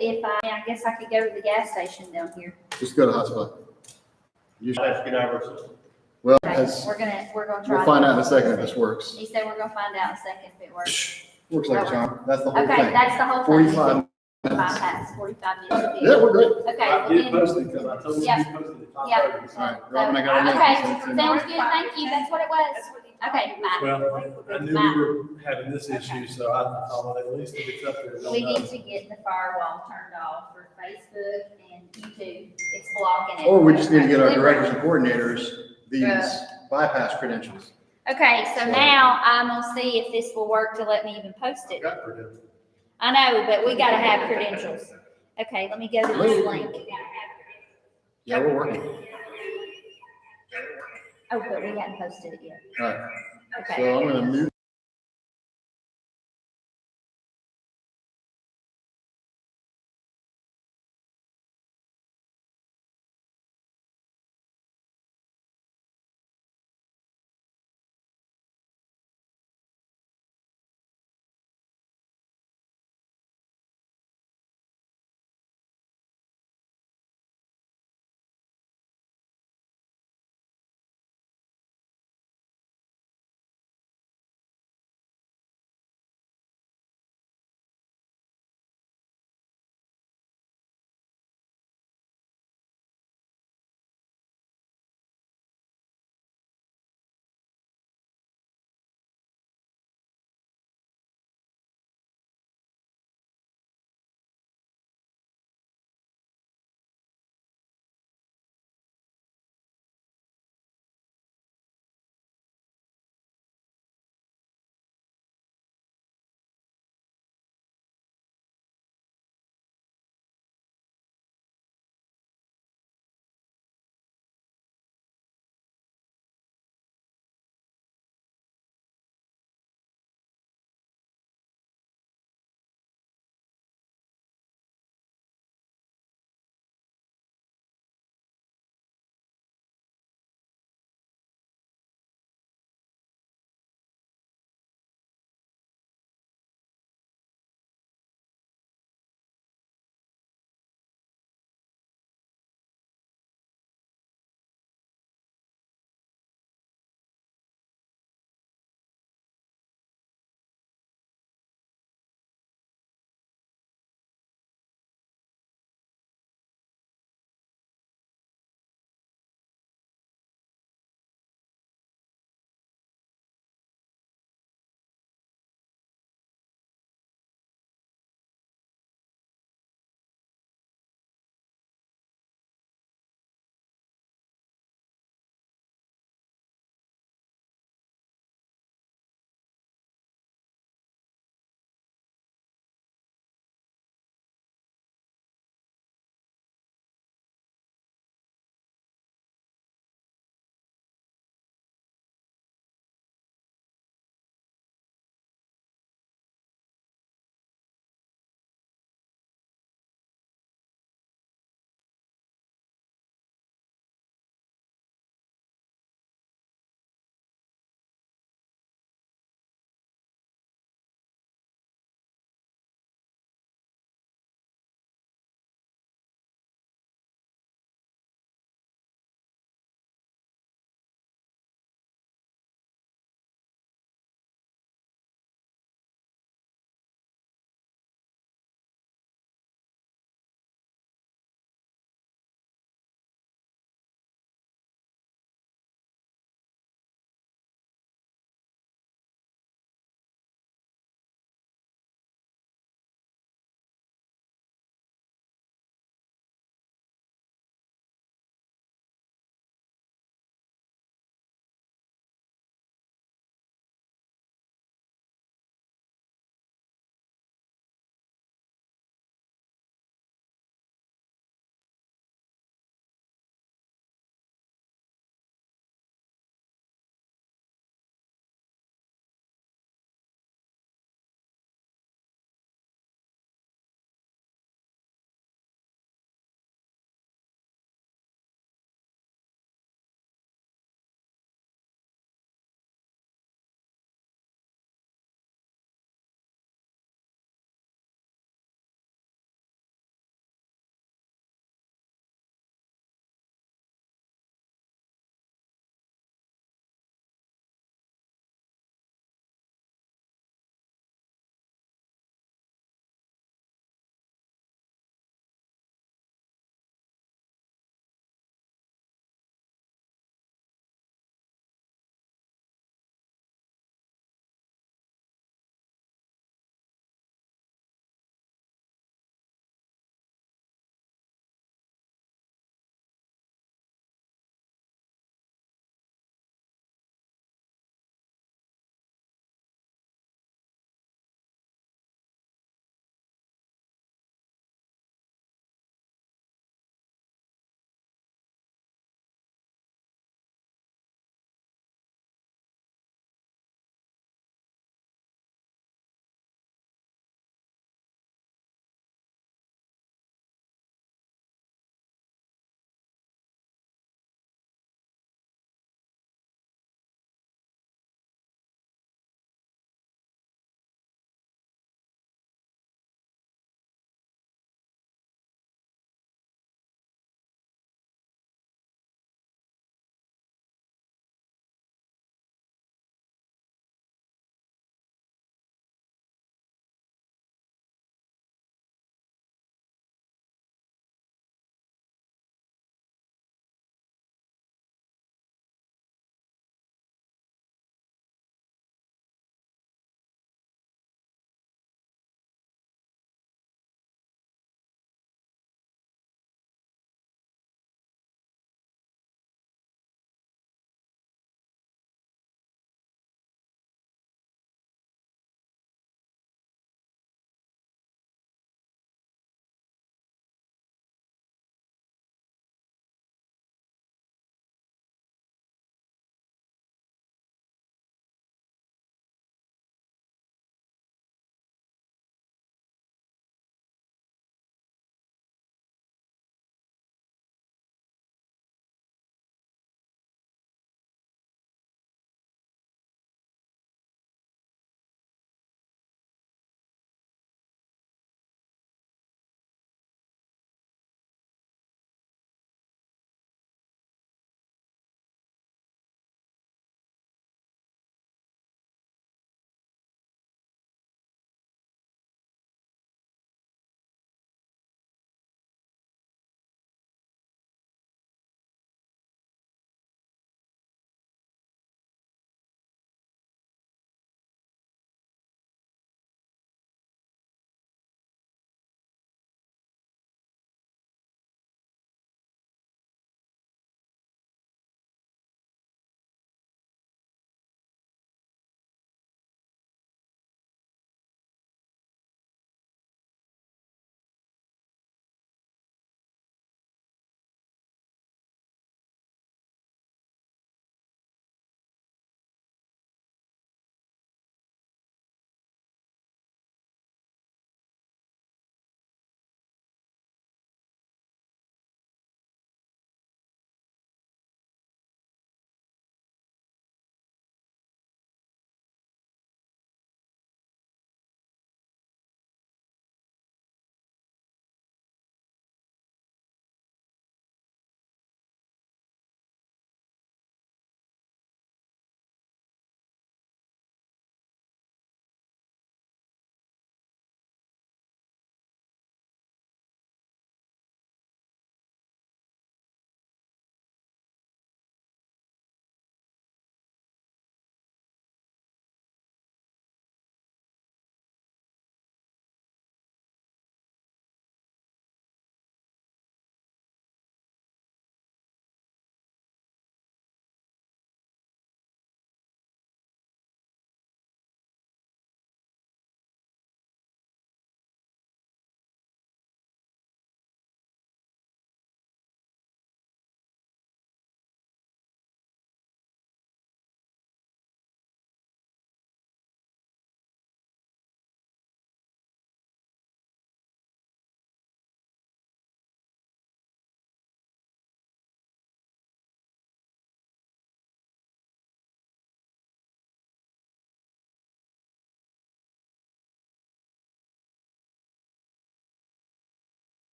I guess I could go to the gas station down here. Just go to hotspot. Let's get our. Well, Okay, as, we're gonna try. we'll find out in a second if this works. He said we're gonna find out in a second if it works. Works like a charm. That's the whole Okay, thing. that's the whole thing. 45 minutes. Bypass, 45 minutes. Yeah, we're great. Okay. I well did then- post it because I told you Yeah. to post it at Yeah. 5:30. All right, Robin, I got a Okay, message. sounds good, thank you, that's what it was. Okay, bye. Well, I knew we were having this issue, so I thought at least if it's up there. they'll We know. need to get the firewall turned off for Facebook and YouTube. It's blocking it. Or we just need to get our directors and coordinators these Yeah. bypass credentials. Okay, so now I'm gonna see if this will work to let me even post it. Got credentials. I know, but we gotta have credentials. Okay, let me go to this link. Yeah, we're working. Oh, but we hadn't posted it yet. All right, Okay. so I'm gonna mute.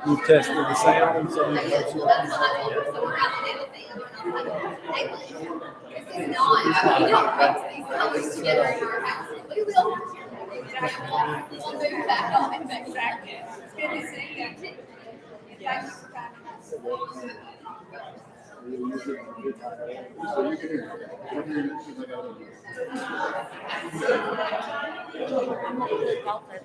You've tested the sound, so you can So we're out This is not, we don't mix these colors together in our house. We will. We'll move back on. Exactly. It's good to see you. Yes. So you can hear. What you're gonna see, like, I don't know. Okay.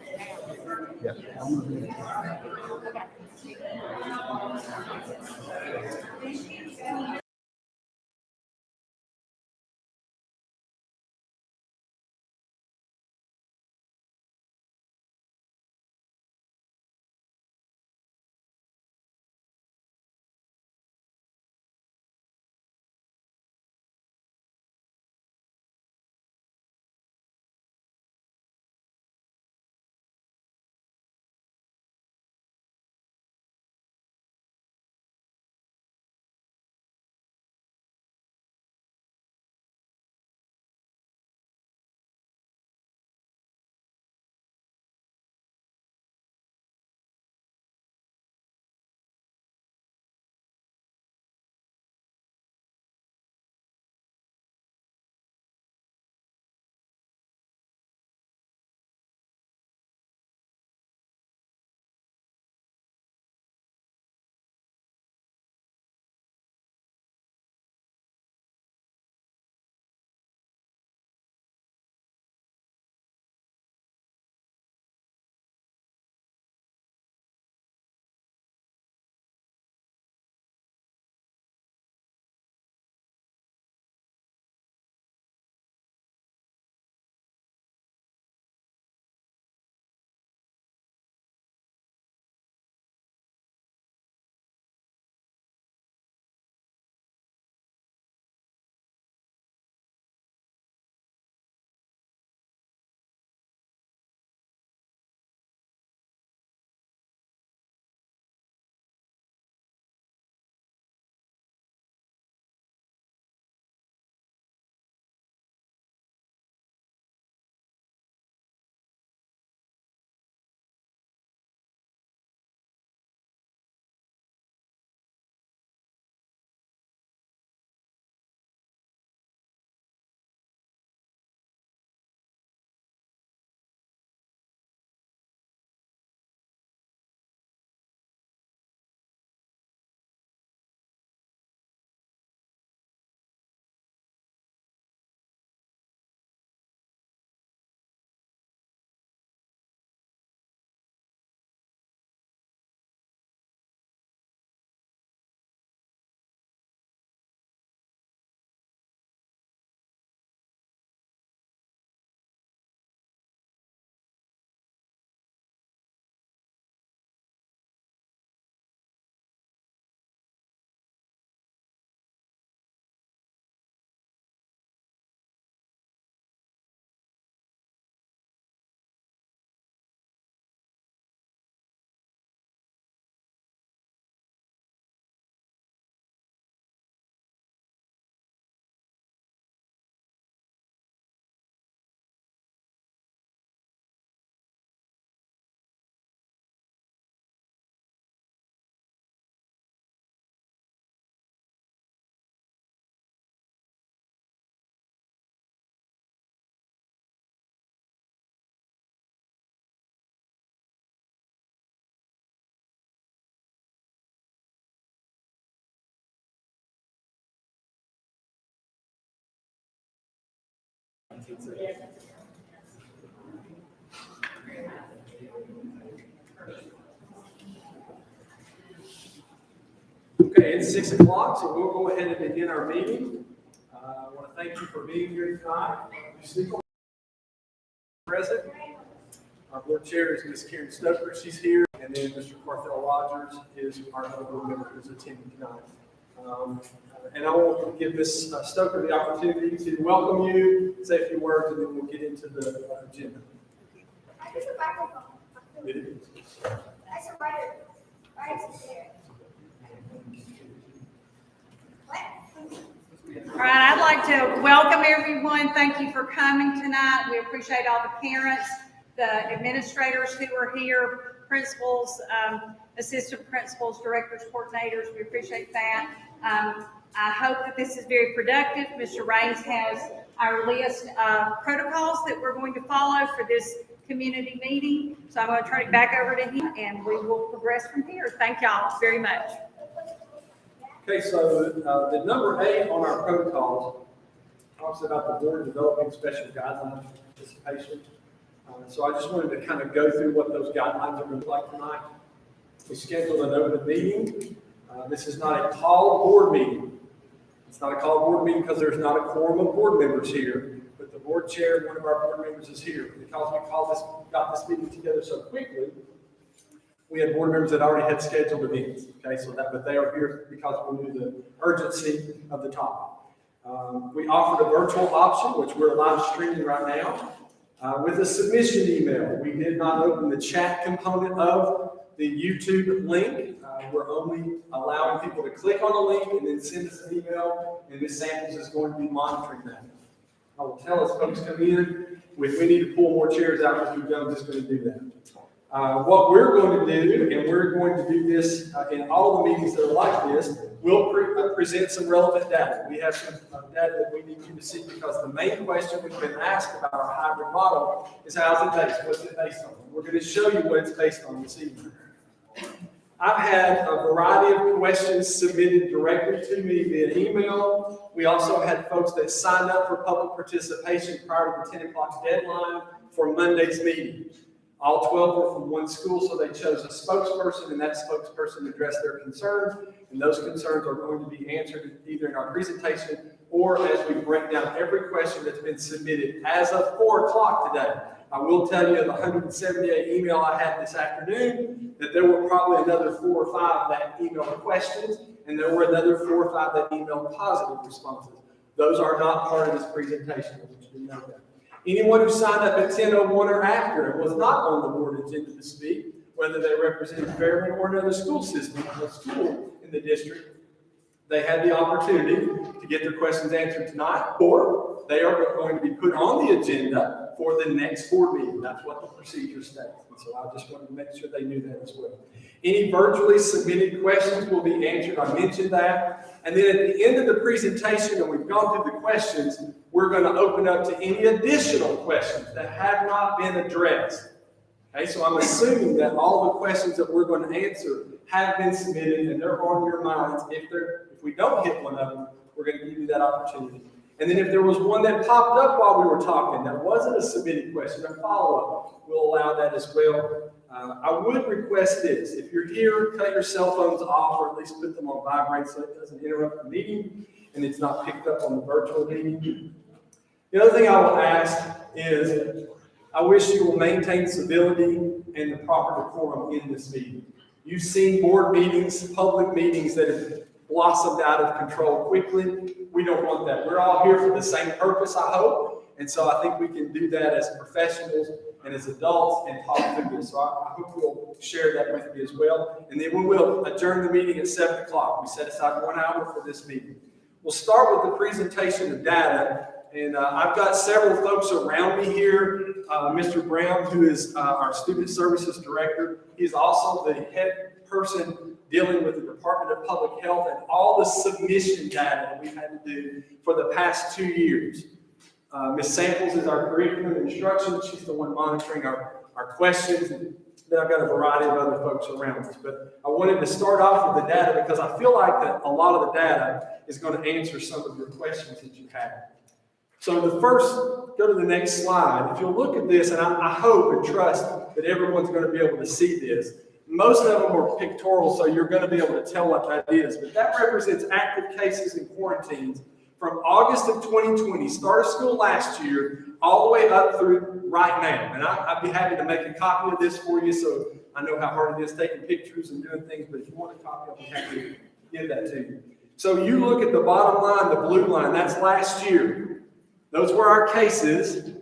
Okay, it's 6 o'clock, so we'll go ahead and begin our meeting. I want to thank you for being here tonight. You speak on present. Our board chair is Ms. Karen Stoker, she's here, and then Mr. Carthel Rogers is our other board member who's attending tonight. And I will give Ms. Stoker the opportunity to welcome you, say a few words, and then we'll get into the agenda. There's a microphone. It is. That's a writer. Right there. All right, I'd like to welcome everyone. Thank you for coming tonight. We appreciate all the parents, the administrators who are here, principals, assistant principals, directors, coordinators. We appreciate that. I hope that this is very productive. Mr. Raines has our list of protocols that we're going to follow for this community meeting. So I'm going to turn it back over to him and we will progress from here. Thank y'all very much. Okay, so the number 8 on our protocols talks about the board developing special guidelines for participation. So I just wanted to kind of go through what those guidelines are going to look like tonight. We scheduled an open meeting. This is not a called board meeting. It's not a called board meeting because there's not a quorum of board members here, but the board chair and one of our board members is here. Because we got this meeting together so quickly, we had board members that already had scheduled events, okay, but they are here because we knew the urgency of the topic. We offered a virtual option, which we're live streaming right now, with a submission email. We did not open the chat component of the YouTube link. We're only allowing people to click on the link and then send us an email, and Ms. Samples is going to be monitoring that. I will tell us folks come in, if we need to pull more chairs out, Mr. Jones is going to do that. What we're going to do, and we're going to do this in all the meetings that are like this, we'll present some relevant data. We have some data that we need you to see because the main question we've been asked about our hybrid model is how's it based? What's it based on? We're going to show you what it's based on this evening. I've had a variety of questions submitted directly to me via email. We also had folks that signed up for public participation prior to the 10 o'clock deadline for Monday's meeting. All 12 were from one school, so they chose a spokesperson, and that spokesperson addressed their concerns, and those concerns are going to be answered either in our presentation or as we break down every question that's been submitted as of 4 o'clock today. I will tell you of the 178 email I had this afternoon that there were probably another 4 or 5 that emailed questions, and there were another 4 or 5 that emailed positive responses. Those are not part of this presentation. I want you to know that. Anyone who signed up at 10:01 or after and was not on the board agenda to speak, whether they represented Fairman or another school system, a school in the district, they had the opportunity to get their questions answered tonight, or they are going to be put on the agenda for the next board meeting. That's what the procedure states. And so I just wanted to make sure they knew that as well. Any virtually submitted questions will be answered. I mentioned that. And then at the end of the presentation, and we've gone through the questions, we're going to open up to any additional questions that have not been addressed. Okay, so I'm assuming that all the questions that we're going to answer have been submitted and they're on your minds. If we don't hit one of them, we're going to give you that opportunity. And then if there was one that popped up while we were talking that wasn't a submitted question, a follow-up, we'll allow that as well. I would request this. If you're here, cut your cell phones off or at least put them on vibrate so it doesn't interrupt the meeting and it's not picked up on the virtual meeting. The other thing I will ask is I wish you will maintain civility and the proper decorum in this meeting. You've seen board meetings, public meetings that have blossomed out of control quickly. We don't want that. We're all here for the same purpose, I hope. And so I think we can do that as professionals and as adults and talk through this. So I hope you'll share that with me as well. And then we will adjourn the meeting at 7 o'clock. We set aside 1 hour for this meeting. We'll start with the presentation of data. And I've got several folks around me here. Mr. Brown, who is our Student Services Director. He's also the head person dealing with the Department of Public Health and all the submission data that we've had to do for the past 2 years. Ms. Samples is our curriculum and instruction. She's the one monitoring our questions. And then I've got a variety of other folks around us. But I wanted to start off with the data because I feel like that a lot of the data is going to answer some of your questions that you have. So the first, go to the next slide. If you'll look at this, and I hope and trust that everyone's going to be able to see this. Most of them are pictorial, so you're going to be able to tell what that is. But that represents active cases and quarantines from August of 2020, start of school last year, all the way up through right now. And I'd be happy to make a copy of this for you, so I know how hard it is taking pictures and doing things, but if you want a copy, I'll be happy to give that to you. So you look at the bottom line, the blue line, that's last year. Those were our cases.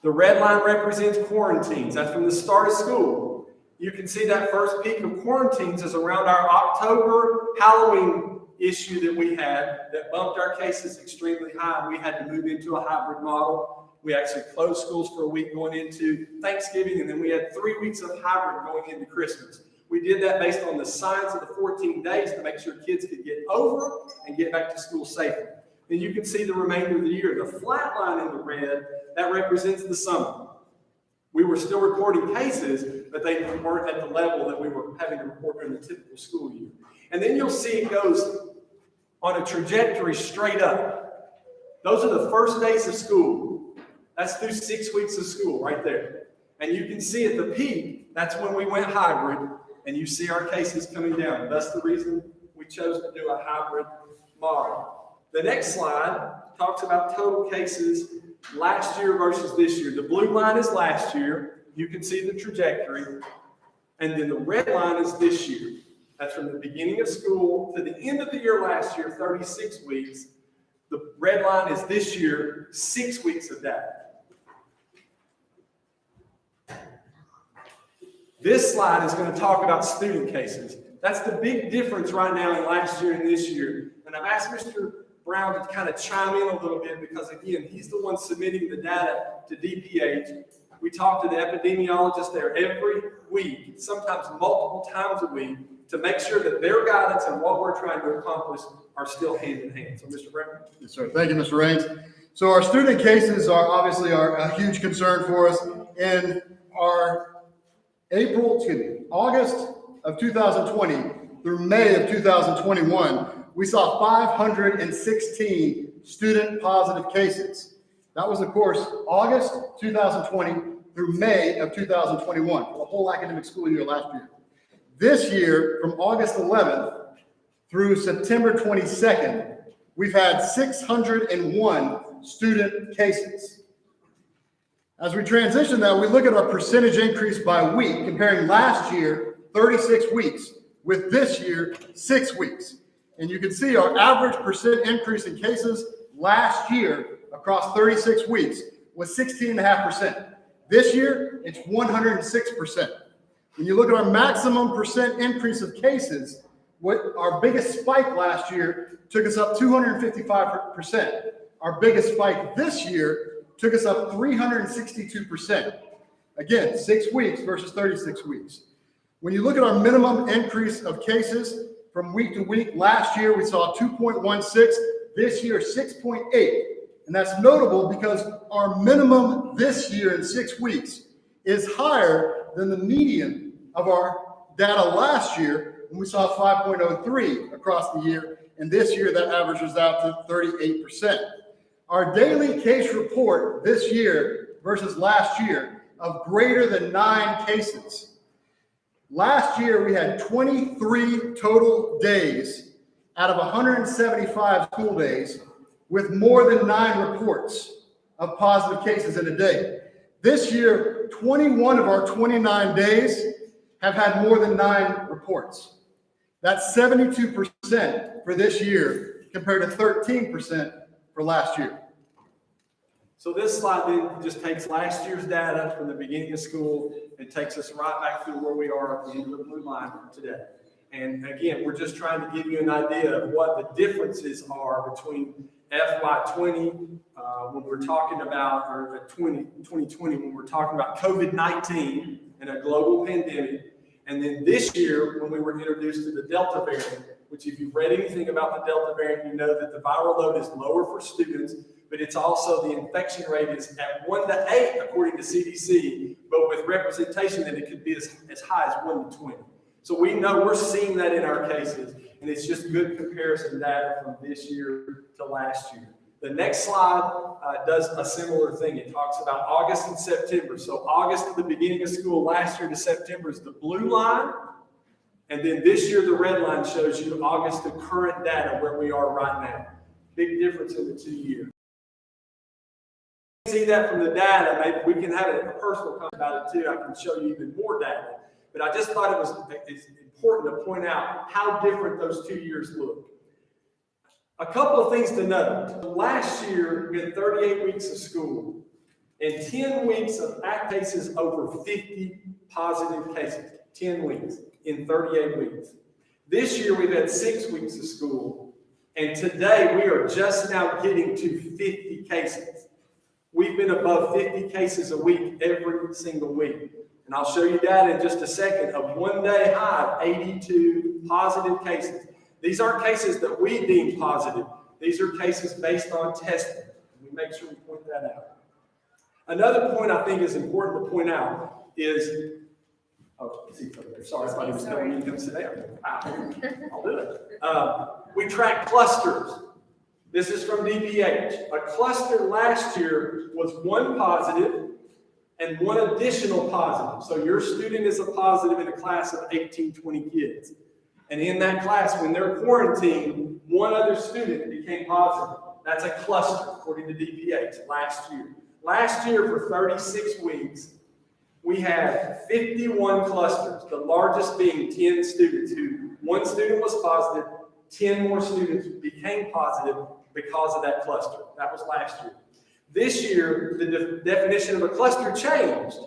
The red line represents quarantines. That's from the start of school. You can see that first peak of quarantines is around our October Halloween issue that we had that bumped our cases extremely high. We had to move into a hybrid model. We actually closed schools for a week going into Thanksgiving, and then we had 3 weeks of hybrid going into Christmas. We did that based on the science of the 14 days to make sure kids could get over and get back to school safely. Then you can see the remainder of the year. The flat line in the red, that represents the summer. We were still reporting cases, but they weren't at the level that we were having to report during the typical school year. And then you'll see it goes on a trajectory straight up. Those are the first days of school. That's through 6 weeks of school right there. And you can see at the peak, that's when we went hybrid, and you see our cases coming down. That's the reason we chose to do a hybrid model. The next slide talks about total cases last year versus this year. The blue line is last year. You can see the trajectory. And then the red line is this year. That's from the beginning of school to the end of the year last year, 36 weeks. The red line is this year, 6 weeks of data. This slide is going to talk about student cases. That's the big difference right now in last year and this year. And I've asked Mr. Brown to kind of chime in a little bit because, again, he's the one submitting the data to DPH. We talk to the epidemiologist there every week, sometimes multiple times a week, to make sure that their guidance and what we're trying to accomplish are still hand in hand. So, Mr. Brown. Yes, sir. Thank you, Mr. Raines. So our student cases are obviously a huge concern for us. In our August of 2020 through May of 2021, we saw 516 student positive cases. That was, of course, August 2020 through May of 2021, for the whole academic school year last year. This year, from August 11th through September 22nd, we've had 601 student cases. As we transition that, we look at our percentage increase by week, comparing last year, 36 weeks, with this year, 6 weeks. And you can see our average percent increase in cases last year across 36 weeks was 16.5%. This year, it's 106%. When you look at our maximum percent increase of cases, what our biggest spike last year took us up 255%. Our biggest spike this year took us up 362%. Again, 6 weeks versus 36 weeks. When you look at our minimum increase of cases from week to week, last year we saw 2.16, this year 6.8. And that's notable because our minimum this year in 6 weeks is higher than the median of our data last year when we saw 5.03 across the year. And this year that averages out to 38%. Our daily case report this year versus last year of greater than 9 cases. Last year, we had 23 total days out of 175 school days with more than 9 reports of positive cases in a day. This year, 21 of our 29 days have had more than 9 reports. That's 72% for this year compared to 13% for last year. So this slide then just takes last year's data from the beginning of school and takes us right back through where we are at the end of the blue line today. And again, we're just trying to give you an idea of what the differences are between FY20 when we're talking about, or 2020 when we're talking about COVID-19 and a global pandemic. And then this year when we were introduced to the Delta variant, which if you've read anything about the Delta variant, you know that the viral load is lower for students, but it's also the infection rate is at 1 to 8 according to CDC, but with representation that it could be as high as 1 to 20. So we know we're seeing that in our cases, and it's just good comparison data from this year to last year. The next slide does a similar thing. It talks about August and September. So August at the beginning of school last year to September is the blue line. And then this year, the red line shows you August to current data where we are right now. Big difference in the 2 years. See that from the data. Maybe we can have a personal comment about it too. I can show you even more data. But I just thought it's important to point out how different those 2 years look. A couple of things to note. Last year, we had 38 weeks of school and 10 weeks of active cases over 50 positive cases. 10 weeks in 38 weeks. This year, we've had 6 weeks of school. And today, we are just now getting to 50 cases. We've been above 50 cases a week every single week. And I'll show you that in just a second. A one-day high of 82 positive cases. These aren't cases that we deem positive. These are cases based on testing. We make sure we point that out. Another point I think is important to point out is, sorry, I thought he was going to come sit down. I'll do it. We track clusters. This is from DPH. A cluster last year was 1 positive and 1 additional positive. So your student is a positive in a class of 18, 20 kids. And in that class, when they're quarantined, 1 other student became positive. That's a cluster, according to DPH, last year. Last year, for 36 weeks, we had 51 clusters, the largest being 10 students who 1 student was positive, 10 more students became positive because of that cluster. That was last year. This year, the definition of a cluster changed.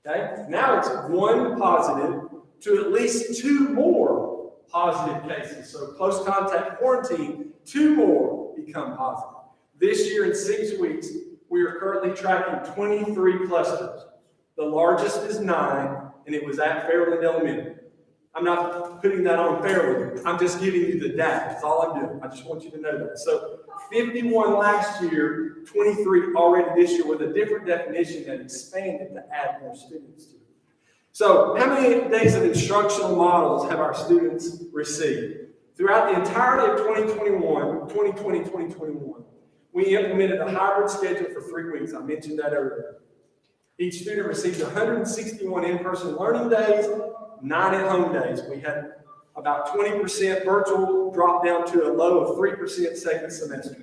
Okay? Now it's 1 positive to at least 2 more positive cases. So close contact quarantine, 2 more become positive. This year in 6 weeks, we are currently tracking 23 clusters. The largest is 9, and it was at Fairland Elementary. I'm not putting that on Fairland. I'm just giving you the data. That's all I'm doing. I just want you to know that. So 51 last year, 23 already this year with a different definition that expanded to add more students to it. So how many days of instructional models have our students received? Throughout the entirety of 2020, we implemented a hybrid schedule for 3 weeks. I mentioned that earlier. Each student received 161 in-person learning days, 9 at-home days. We had about 20% virtual, drop down to a low of 3% second semester.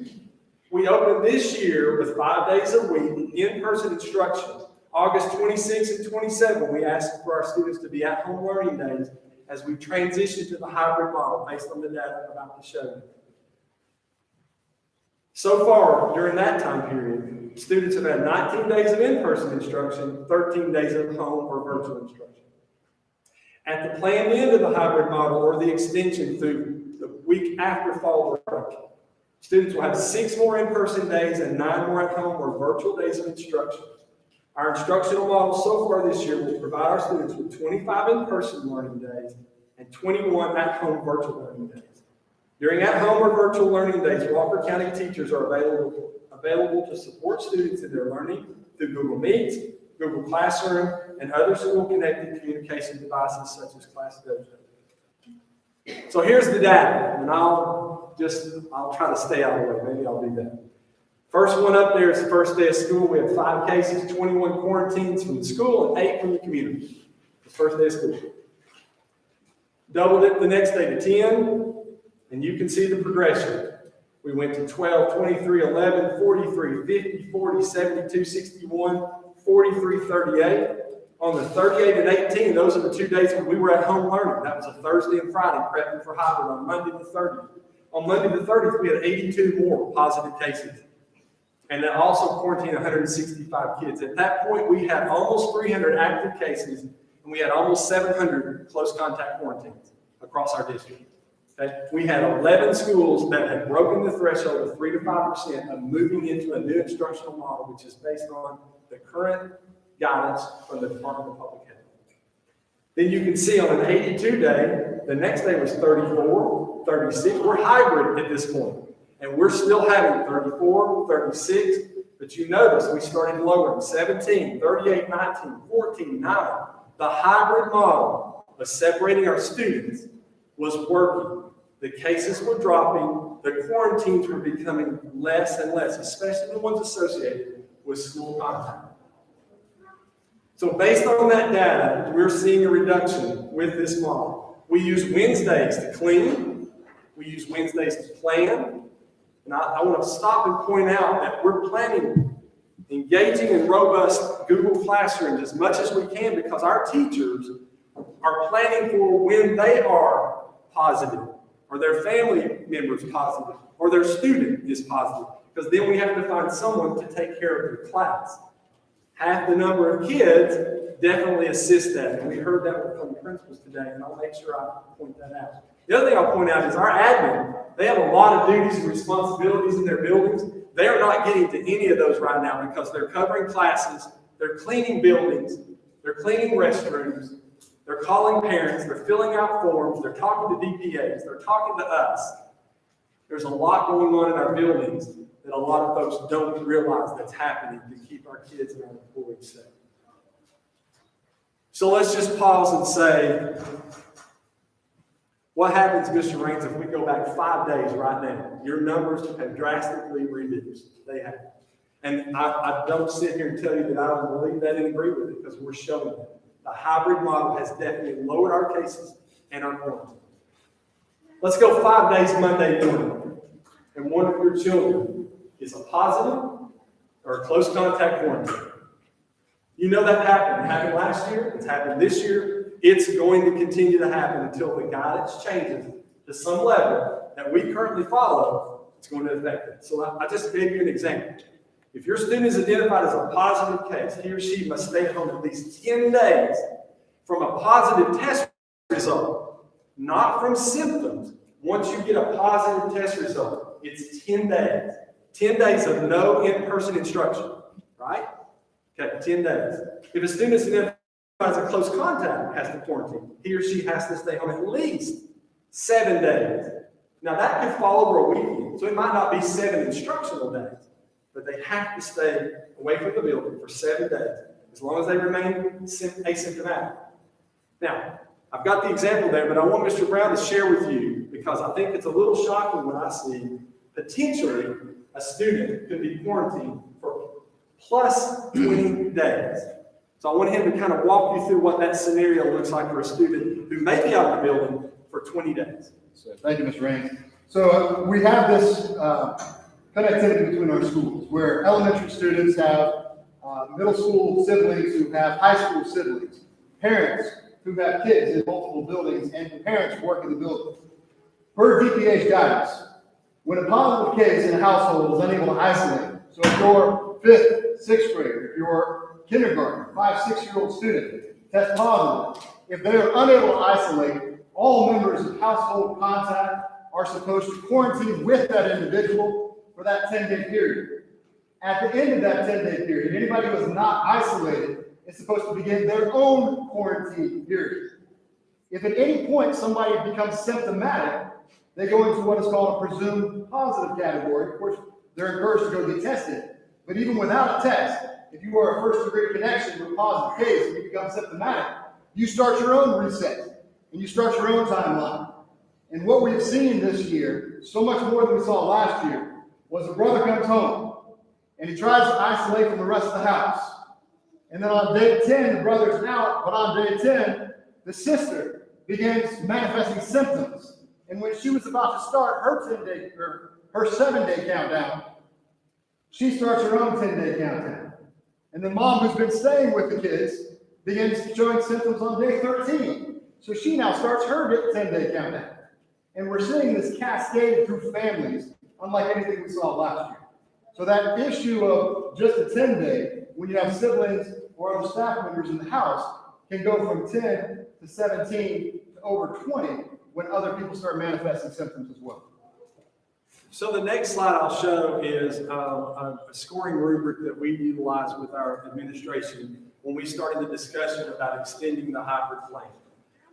We opened this year with 5 days a week, in-person instruction. August 26 and 27, we asked for our students to be at-home learning days as we transition to the hybrid model based on the data I'm about to show you. So far, during that time period, students have had 19 days of in-person instruction, 13 days at home or virtual instruction. At the planned end of the hybrid model or the extension through the week after fall break, students will have 6 more in-person days and 9 more at home or virtual days of instruction. Our instructional model so far this year will provide our students with 25 in-person learning days and 21 at-home virtual learning days. During at-home or virtual learning days, Walker County teachers are available to support students in their learning through Google Meet, Google Classroom, and other school-connected communication devices such as ClassDojo. So here's the data, and I'll try to stay out of the way. Maybe I'll do that. First one up there is the first day of school. We had 5 cases, 21 quarantines from the school, and 8 from the community. The first day of school. Doubled it the next day to 10, and you can see the progression. We went to 12, 23, 11, 43, 50, 40, 72, 61, 43, 38. On the 38 and 18, those are the 2 days when we were at home learning. That was a Thursday and Friday, prepping for hybrid on Monday the 30th. On Monday the 30th, we had 82 more positive cases. And then also quarantined 165 kids. At that point, we had almost 300 active cases, and we had almost 700 close contact quarantines across our district. Okay? We had 11 schools that had broken the threshold of 3 to 5% of moving into a new instructional model, which is based on the current guidance from the Department of Public Health. Then you can see on an 82 day, the next day was 34, 36. We're hybrid at this point. And we're still having 34, 36, but you notice we started lowering 17, 38, 19, 14, 9. The hybrid model of separating our students was working. The cases were dropping, the quarantines were becoming less and less, especially the ones associated with school contact. So based on that data, we're seeing a reduction with this model. We use Wednesdays to clean, we use Wednesdays to plan, and I want to stop and point out that we're planning engaging in robust Google Classrooms as much as we can because our teachers are planning for when they are positive, or their family members positive, or their student is positive, because then we have to find someone to take care of their class. Half the number of kids definitely assist that, and we heard that from the principals today, and I'll make sure I point that out. The other thing I'll point out is our admin, they have a lot of duties and responsibilities in their buildings. They are not getting to any of those right now because they're covering classes, they're cleaning buildings, they're cleaning restrooms, they're calling parents, they're filling out forms, they're talking to DPAs, they're talking to us. There's a lot going on in our buildings that a lot of folks don't realize that's happening to keep our kids and our employees safe. So let's just pause and say, what happens, Mr. Raines, if we go back 5 days right now? Your numbers have drastically reduced. They have. And I don't sit here and tell you that I don't believe that and agree with it because we're showing it. The hybrid model has definitely lowered our cases and our quarantine. Let's go 5 days Monday morning, and one of your children is a positive or a close contact quarantine. You know that happened. It happened last year. It's happened this year. It's going to continue to happen until the guidance changes to some level that we currently follow. It's going to affect it. So I just gave you an example. If your student is identified as a positive case, he or she must stay at home at least 10 days from a positive test result, not from symptoms. Once you get a positive test result, it's 10 days. 10 days of no in-person instruction, right? Okay, 10 days. If a student is identified as a close contact, has to quarantine, he or she has to stay home at least 7 days. Now that could fall over a weekend, so it might not be 7 instructional days, but they have to stay away from the building for 7 days, as long as they remain asymptomatic. Now, I've got the example there, but I want Mr. Brown to share with you, because I think it's a little shocking when I see potentially a student could be quarantined for plus 20 days. So I want him to kind of walk you through what that scenario looks like for a student who may be out of the building for 20 days. So, thank you, Mr. Raines. So we have this connectivity between our schools, where elementary students have middle school siblings who have high school siblings, parents who have kids in multiple buildings, and parents work in the building. Per DPA's guidance, when a positive case in a household is unable to isolate, so if you're 5th, 6th grader, if you're kindergarten, 5-, 6-year-old student test positive, if they're unable to isolate, all members of household contact are supposed to quarantine with that individual for that 10-day period. At the end of that 10-day period, anybody who is not isolated is supposed to begin their own quarantine period. If at any point somebody becomes symptomatic, they go into what is called a presumed positive category. Of course, they're encouraged to go get tested. But even without a test, if you are a first-degree connection with a positive case and you become symptomatic, you start your own reset and you start your own timeline. And what we've seen this year, so much more than we saw last year, was a brother comes home and he tries to isolate from the rest of the house. And then on day 10, the brother's out, but on day 10, the sister begins manifesting symptoms. And when she was about to start her 10-day or her 7-day countdown, she starts her own 10-day countdown. And the mom who's been staying with the kids begins showing symptoms on day 13. So she now starts her 10-day countdown. And we're seeing this cascade through families, unlike anything we saw last year. So that issue of just a 10-day, when you have siblings or other staff members in the house, can go from 10 to 17 to over 20 when other people start manifesting symptoms as well. So the next slide I'll show is a scoring rubric that we utilize with our administration when we started the discussion about extending the hybrid plan.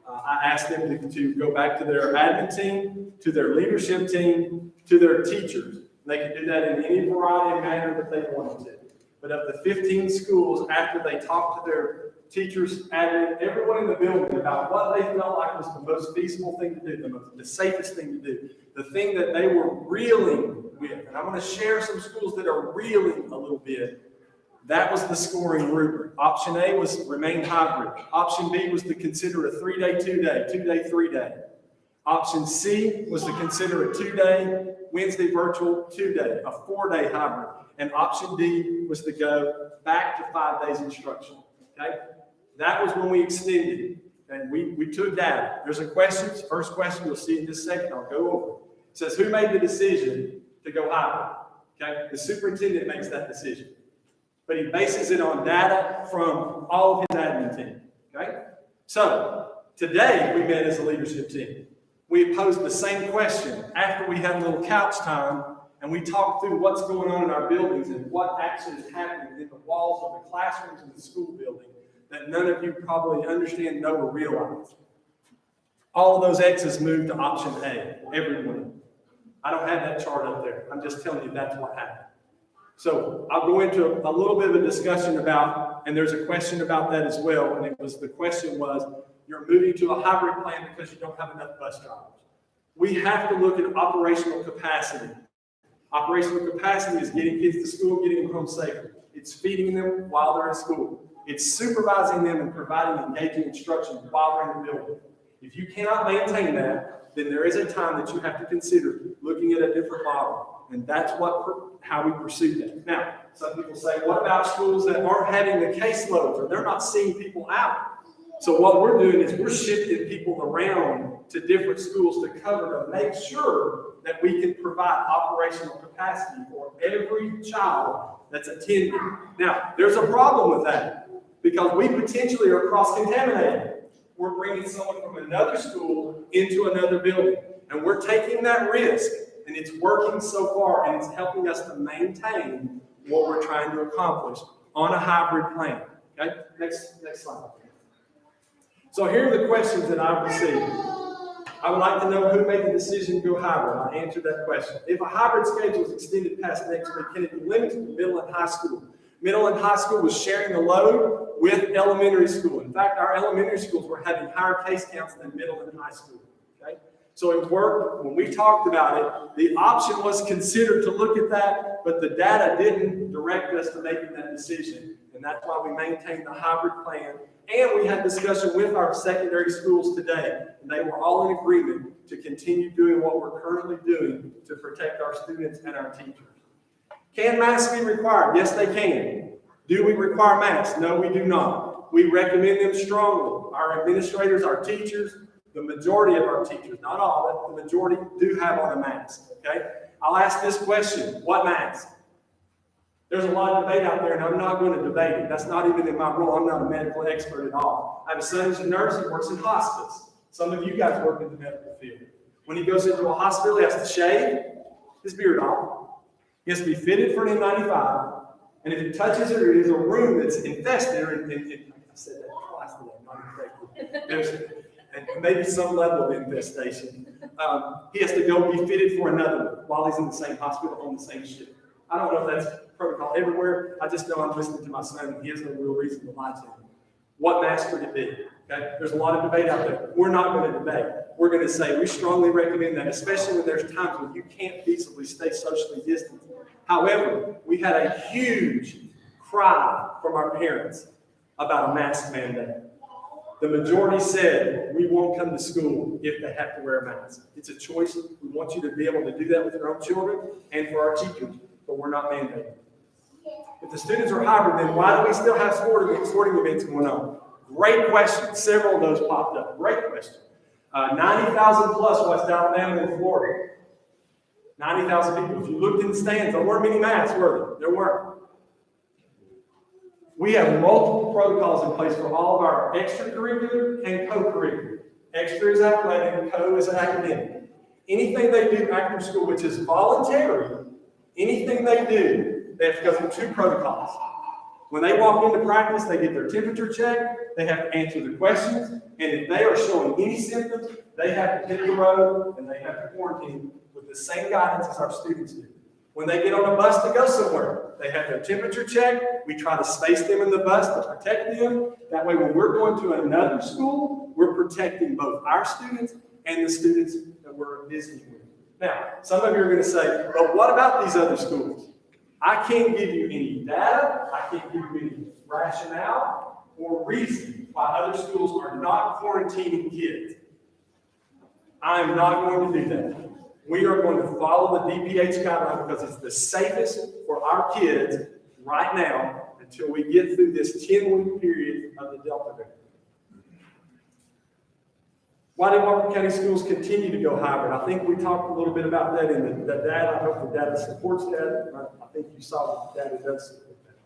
I asked them to go back to their admin team, to their leadership team, to their teachers. They could do that in any variety of manner that they wanted to. But of the 15 schools, after they talked to their teachers, admin, everyone in the building about what they felt like was the most feasible thing to do, the safest thing to do, the thing that they were reeling with. And I'm going to share some schools that are reeling a little bit. That was the scoring rubric. Option A was remain hybrid. Option B was to consider a 3-day, 2-day, 2-day, 3-day. Option C was to consider a 2-day, Wednesday virtual, 2-day, a 4-day hybrid. And option D was to go back to 5 days instruction. Okay? That was when we extended, and we took data. There's a question, first question, you'll see in just a second, I'll go over. It says, who made the decision to go hybrid? Okay? The superintendent makes that decision. But he bases it on data from all of his admin team. Okay? So, today we met as a leadership team. We posed the same question after we had a little couch time, and we talked through what's going on in our buildings and what actually is happening in the walls of the classrooms in the school building that none of you probably understand, know, or realize. All of those X's moved to option A, every one of them. I don't have that chart up there. I'm just telling you that's what happened. So I'll go into a little bit of a discussion about, and there's a question about that as well, and the question was, you're moving to a hybrid plan because you don't have enough bus drivers. We have to look at operational capacity. Operational capacity is getting kids to school, getting them home safely. It's feeding them while they're in school. It's supervising them and providing engaging instruction while they're in the building. If you cannot maintain that, then there is a time that you have to consider looking at a different model. And that's how we pursue that. Now, some people say, what about schools that aren't having the caseloads or they're not seeing people out? So what we're doing is we're shifting people around to different schools to cover to make sure that we can provide operational capacity for every child that's attending. Now, there's a problem with that because we potentially are cross-contaminated. We're bringing someone from another school into another building, and we're taking that risk, and it's working so far, and it's helping us to maintain what we're trying to accomplish on a hybrid plan. Okay, next slide. So here are the questions that I've received. I would like to know who made the decision to go hybrid. I answered that question. If a hybrid schedule is extended past next week, can it be limited to middle and high school? Middle and high school was sharing the load with elementary school. In fact, our elementary schools were having higher case counts than middle and high school. Okay? So it worked. When we talked about it, the option was considered to look at that, but the data didn't direct us to making that decision. And that's why we maintained the hybrid plan. And we had discussion with our secondary schools today, and they were all in agreement to continue doing what we're currently doing to protect our students and our teachers. Can masks be required? Yes, they can. Do we require masks? No, we do not. We recommend them strongly. Our administrators, our teachers, the majority of our teachers, not all, but the majority do have on a mask. Okay? I'll ask this question. What mask? There's a lot of debate out there, and I'm not going to debate it. That's not even in my role. I'm not a medical expert at all. I have a son who's a nurse. He works in hospice. Some of you guys work in the medical field. When he goes into a hospital, he has to shave his beard off. He has to be fitted for an N95. And if it touches it, or it is a room that's infested, I said that twice today, not incorrectly. There's maybe some level of infestation. He has to go be fitted for another one while he's in the same hospital on the same shift. I don't know if that's protocol everywhere. I just know I'm listening to my son, and he has no real reason to lie to me. What mask would it be? Okay? There's a lot of debate out there. We're not going to debate. We're going to say we strongly recommend that, especially when there's times when you can't feasibly stay socially distant. However, we had a huge cry from our parents about a mask mandate. The majority said we won't come to school if they have to wear a mask. It's a choice. We want you to be able to do that with your own children and for our teachers, but we're not mandating. If the students are hybrid, then why do we still have sporting events going on? Great question. Several of those popped up. Great question. 90,000 plus West Alabama and Florida. 90,000 people. If you looked in the stands, there weren't many masks, were there? There weren't. We have multiple protocols in place for all of our extracurricular and co-curricular. Extra is athletic, co is academic. Anything they do after school, which is voluntary, anything they do, they have to go through 2 protocols. When they walk into practice, they get their temperature checked, they have to answer the questions, and if they are showing any symptoms, they have to hit the road and they have to quarantine with the same guidance as our students do. When they get on a bus to go somewhere, they have their temperature checked. We try to space them in the bus to protect them. That way, when we're going to another school, we're protecting both our students and the students that we're visiting with. Now, some of you are going to say, but what about these other schools? I can't give you any data. I can't give you any rationale or reason why other schools are not quarantining kids. I am not going to do that. We are going to follow the DPH guideline because it's the safest for our kids right now until we get through this 10-week period of the Delta variant. Why do Martin County schools continue to go hybrid? I think we talked a little bit about that in the data. I hope the data supports that. I think you saw the data does support that.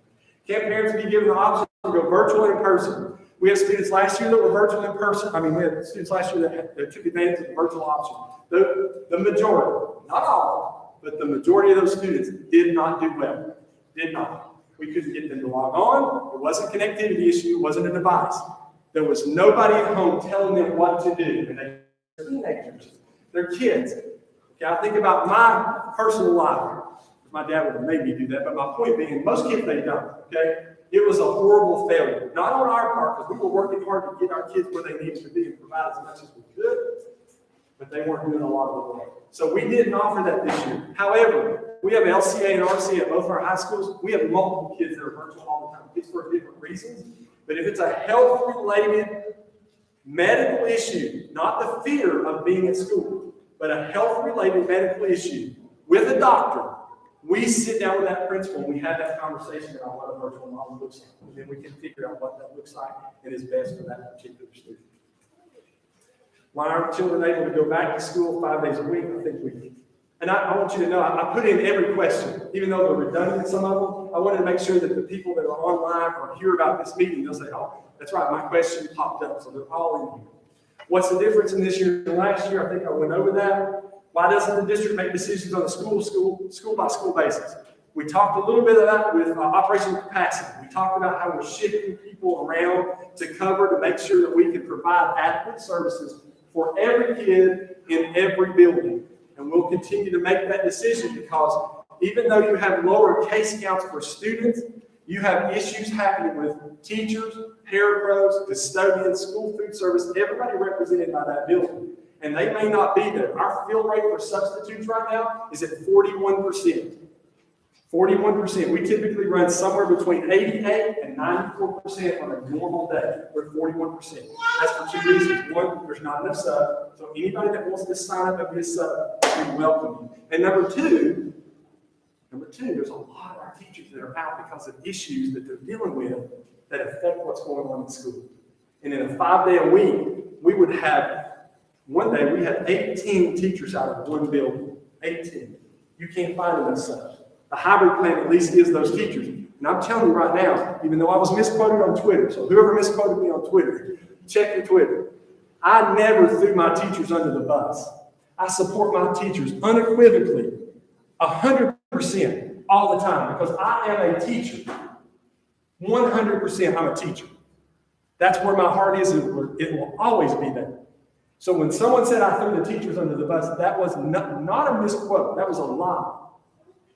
Can parents be given the option to go virtual and in person? We had students last year that were virtual in person. We had students last year that took advantage of the virtual option. The majority, not all, but the majority of those students did not do well. Did not. We couldn't get them to log on. It wasn't a connectivity issue. It wasn't a device. There was nobody at home telling them what to do. And they're teenagers. They're kids. Okay, I think about my personal life. My dad would have made me do that, but my point being, most kids, they don't. Okay? It was a horrible failure. Not on our part, because we were working hard to get our kids where they needed to be and provide as much as we could, but they weren't doing a lot of the work. So we didn't offer that this year. However, we have LCA and RCA at both of our high schools. We have multiple kids that are virtual all the time. It's for different reasons. But if it's a health-related medical issue, not the fear of being at school, but a health-related medical issue with a doctor, we sit down with that principal and we have that conversation about what a virtual model looks like. And then we can figure out what that looks like and is best for that particular student. Why aren't children able to go back to school 5 days a week? I think we can. And I want you to know, I put in every question, even though they're redundant, some of them. I wanted to make sure that the people that are online or hear about this meeting, they'll say, oh, that's right, my question popped up. So they're all in here. What's the difference in this year and last year? I think I went over that. Why doesn't the district make decisions on a school by school basis? We talked a little bit of that with operational capacity. We talked about how we're shifting people around to cover to make sure that we can provide adequate services for every kid in every building. And we'll continue to make that decision because even though you have lower case counts for students, you have issues happening with teachers, parapros, custodians, school food service, everybody represented by that building. And they may not be there. Our fill rate for substitutes right now is at 41%. 41%. We typically run somewhere between 88 and 94% on a normal day. We're at 41%. That's for two reasons. One, there's not enough sub. So anybody that wants to sign up and be a sub, we welcome you. And number two, there's a lot of our teachers that are out because of issues that they're dealing with that affect what's going on in school. And in a 5-day-a-week, we would have, one day we had 18 teachers out of one building. 18. You can't find enough subs. The hybrid plan at least gives those teachers. And I'm telling you right now, even though I was misquoted on Twitter, so whoever misquoted me on Twitter, check your Twitter. I never threw my teachers under the bus. I support my teachers unequivocally, 100% all the time, because I am a teacher. 100% I'm a teacher. That's where my heart is, and it will always be there. So when someone said I threw the teachers under the bus, that was not a misquote. That was a lie.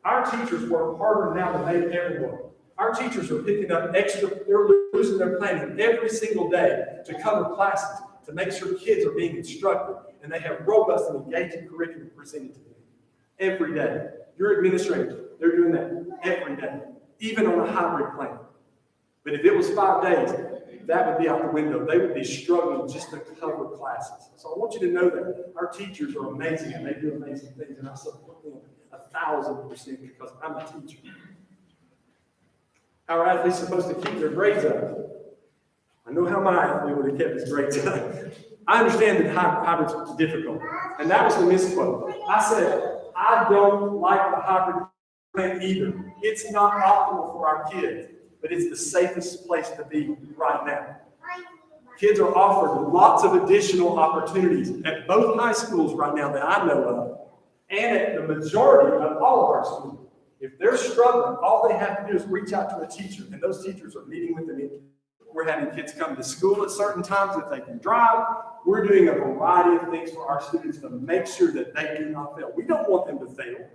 Our teachers work harder now than they've ever worked. Our teachers are picking up extra, they're losing their planning every single day to cover classes, to make sure kids are being instructed, and they have robust and engaging curriculum presented to them every day. Your administrators, they're doing that every day, even on a hybrid plan. But if it was 5 days, that would be out the window. They would be struggling just to cover classes. So I want you to know that our teachers are amazing, and they do amazing things, and I support them 1,000% because I'm a teacher. How are athletes supposed to keep their grades up? I know how my athlete would have kept his grades up. I understand that hybrid's difficult, and that was the misquote. I said, I don't like the hybrid plan either. It's not optimal for our kids, but it's the safest place to be right now. Kids are offered lots of additional opportunities at both high schools right now that I know of, and at the majority of all of our schools. If they're struggling, all they have to do is reach out to a teacher, and those teachers are meeting with them. We're having kids come to school at certain times if they can drive. We're doing a variety of things for our students to make sure that they do not fail. We don't want them to fail.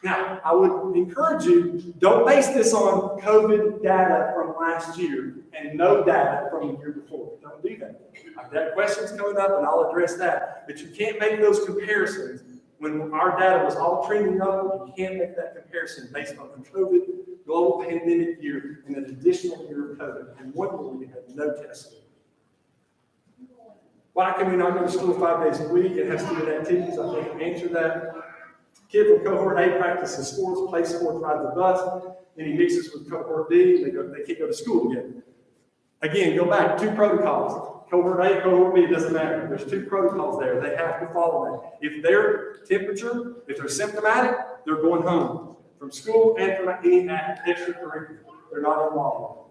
Now, I would encourage you, don't base this on COVID data from last year and no data from the year before. Don't do that. I've got questions coming up and I'll address that. But you can't make those comparisons. When our data was all trending up, you can't make that comparison based on the COVID global pandemic year and an additional year of COVID. And 1 year we had no testing. Why can we not go to school 5 days a week and have student activities? I think I answered that. Kid from cohort A practices sports, plays sports, rides the bus. Then he mixes with cohort D. They can't go to school together. Again, go back, 2 protocols. Cohort A, cohort B, it doesn't matter. There's 2 protocols there. They have to follow that. If their temperature, if they're symptomatic, they're going home from school and from any extracurricular. They're not involved.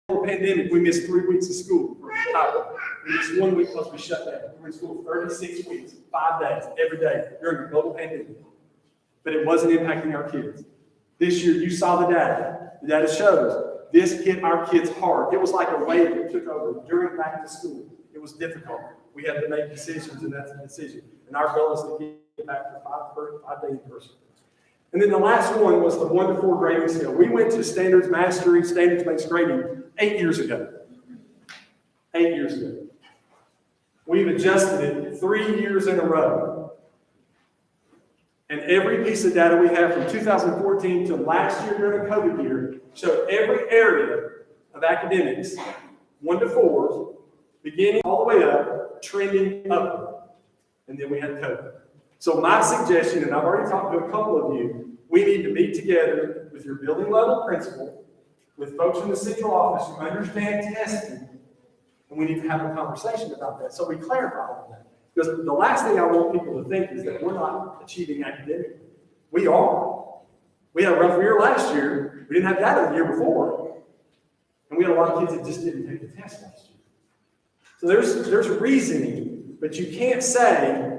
Pandemic, we missed 3 weeks of school. We missed 1 week plus we shut down. We were in school 36 weeks, 5 days, every day during the global pandemic. But it wasn't impacting our kids. This year, you saw the data. The data shows this hit our kids hard. It was like a wave that took over during back to school. It was difficult. We had to make decisions, and that's a decision. And our goal is to get back to 5 days in person. And then the last one was the 1 to 4 grading scale. We went to standards mastery, standards-based grading 8 years ago. 8 years ago. We've adjusted it 3 years in a row. And every piece of data we have from 2014 to last year during the COVID year showed every area of academics, 1 to 4s, beginning all the way up, trending up. And then we had COVID. So my suggestion, and I've already talked to a couple of you, we need to meet together with your building level principal, with folks in the central office who understand testing, and we need to have a conversation about that so we clarify all of that. Because the last thing I want people to think is that we're not achieving academically. We are. We had a rough year last year. We didn't have data the year before. And we had a lot of kids that just didn't take the test last year. So there's reasoning, but you can't say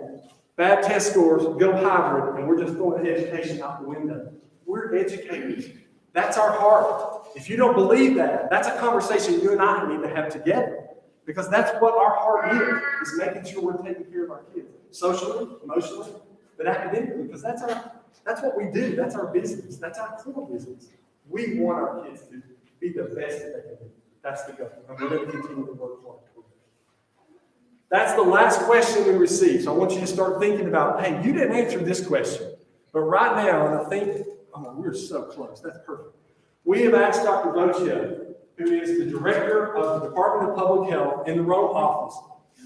bad test scores, go hybrid, and we're just throwing education out the window. We're educators. That's our heart. If you don't believe that, that's a conversation you and I need to have together. Because that's what our heart is making sure we're taking care of our kids. Socially, emotionally, but academically, because that's what we do. That's our business. That's our core business. We want our kids to be the best that they can be. That's the goal. And we're going to continue to work for it. That's the last question we received. So I want you to start thinking about, hey, you didn't answer this question. But right now, and I think, we're so close. That's perfect. We have asked Dr. Vocio, who is the director of the Department of Public Health in the Rome office,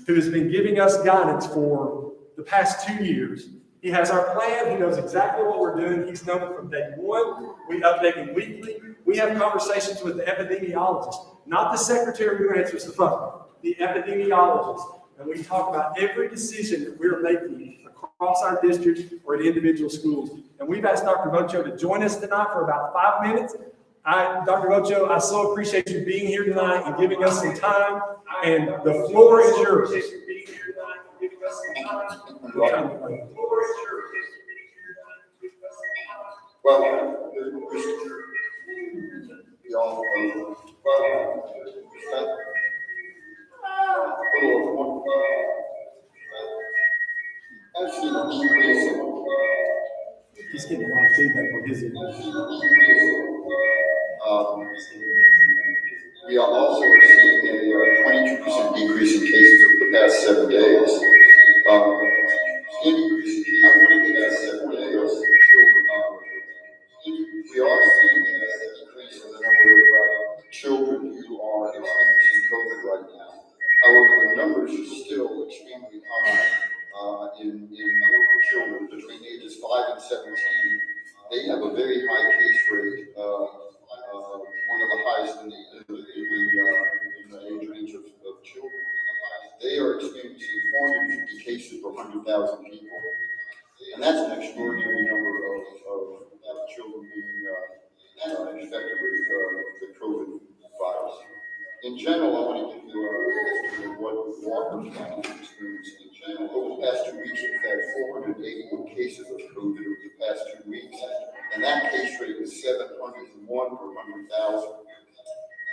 who has been giving us guidance for the past 2 years. He has our plan. He knows exactly what we're doing. He's known it from day one. We update him weekly. We have conversations with the epidemiologist, not the secretary who answers the phone, the epidemiologist. And we talk about every decision that we're making across our district or at individual schools. And we've asked Dr. Vocio to join us tonight for about 5 minutes. Dr. Vocio, I so appreciate you being here tonight and giving us some time. And the floor is yours. Well, He's getting a lot of feedback from his end. We are also seeing a 22% decrease in cases over the past 7 days. Increase in cases over the past 7 days. We are seeing a decrease in the number of children who are experiencing COVID right now. However, the numbers are still extremely high in children between ages 5 and 17. They have a very high case rate, one of the highest in the age range of children. They are experiencing 450 cases per 100,000 people. And that's an extraordinary number of children being infected with the COVID virus. In general, I want to give you a history of what Walker County is experiencing in general. Over the past 2 weeks, we've had 481 cases of COVID over the past 2 weeks, and that case rate is 701 per 100,000.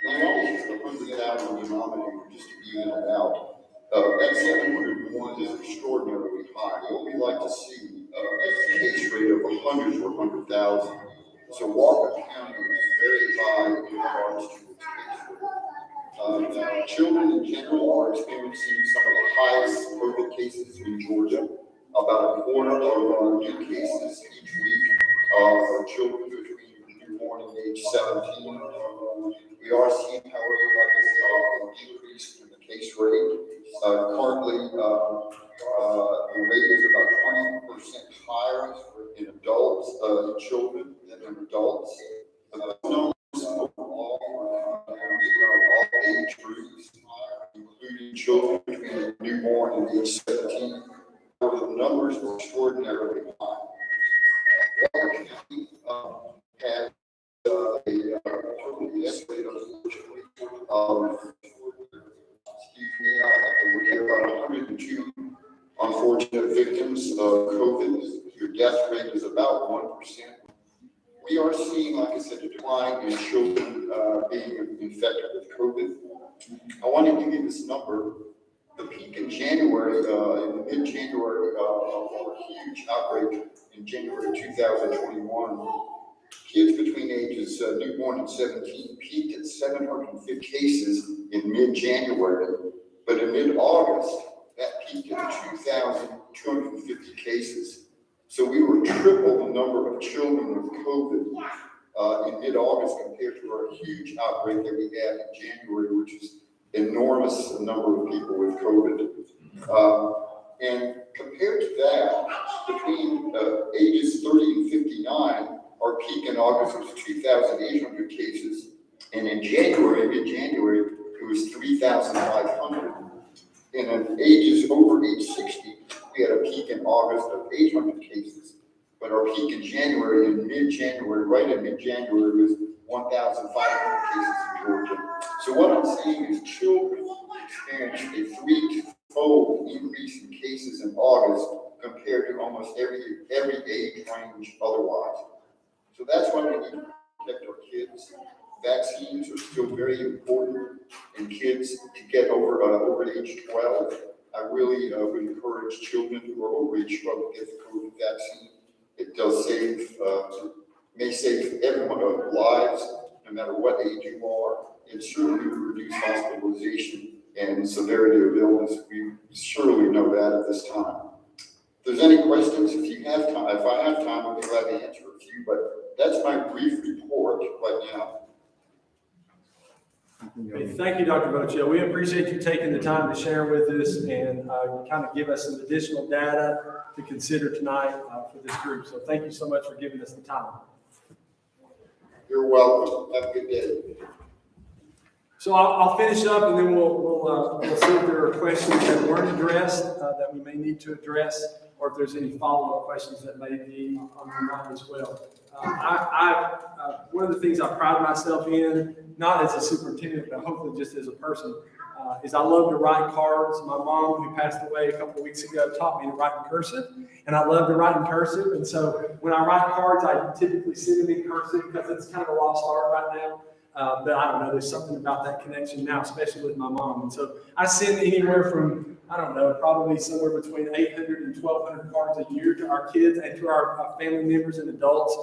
Not only is the 100,000 denominator just to even it out, that 701 is extraordinarily high. What we like to see a case rate of 100 per 100,000. So Walker County is very high in regards to its case rate. Now, children in general are experiencing some of the highest COVID cases in Georgia. About a quarter of our new cases each week are children between newborn and age 17. We are seeing, however, like I said, an increase in the case rate. Currently, the rate is about 20% higher in adults, children than in adults. Numbers overall all age groups, including children between newborn and age 17. The numbers were extraordinarily high. Walker County had a total death rate, unfortunately, about 102 unfortunate victims of COVID. Your death rate is about 1%. We are seeing, like I said, a decline in children being infected with COVID. I want to give you this number. The peak in January, in mid-January, of a huge outbreak in January 2021, kids between ages newborn and 17 peaked at 750 cases in mid-January, but in mid-August, that peaked at 2,250 cases. So we were triple the number of children with COVID in mid-August compared to our huge outbreak that we had in January, which is enormous number of people with COVID. And compared to that, between ages 30 and 59, our peak in August was 2,800 cases. And in January, mid-January, it was 3,500. And in ages over age 60, we had a peak in August of 800 cases. But our peak in January, in mid-January, right in mid-January, was 1,500 cases in Georgia. So what I'm saying is children experienced a threefold increase in cases in August compared to almost every age range otherwise. So that's why we need to protect our kids. Vaccines are still very important in kids to get over age 12. I really would encourage children who are over age 12 to get the COVID vaccine. It does may save everyone's lives, no matter what age you are. It certainly will reduce hospitalization and severity of illness. We surely know that at this time. If there's any questions, if I have time, I'll be glad to answer a few, but that's my brief report right now. Okay, thank you, Dr. Bochel. We appreciate you taking the time to share with us and kind of give us some additional data to consider tonight for this group. So thank you so much for giving us the time. You're welcome. Have a good day. So I'll finish up, and then we'll see if there are questions that weren't addressed that we may need to address, or if there's any follow-up questions that may be on your mind as well. One of the things I pride myself in, not as a superintendent, but hopefully just as a person, is I love to write cards. My mom, who passed away a couple of weeks ago, taught me to write in cursive, and I love to write in cursive. And so when I write cards, I typically send them in cursive because it's kind of a lost art right now. But I don't know, there's something about that connection now, especially with my mom. And so I send anywhere from, I don't know, probably somewhere between 800 and 1,200 cards a year to our kids and to our family members and adults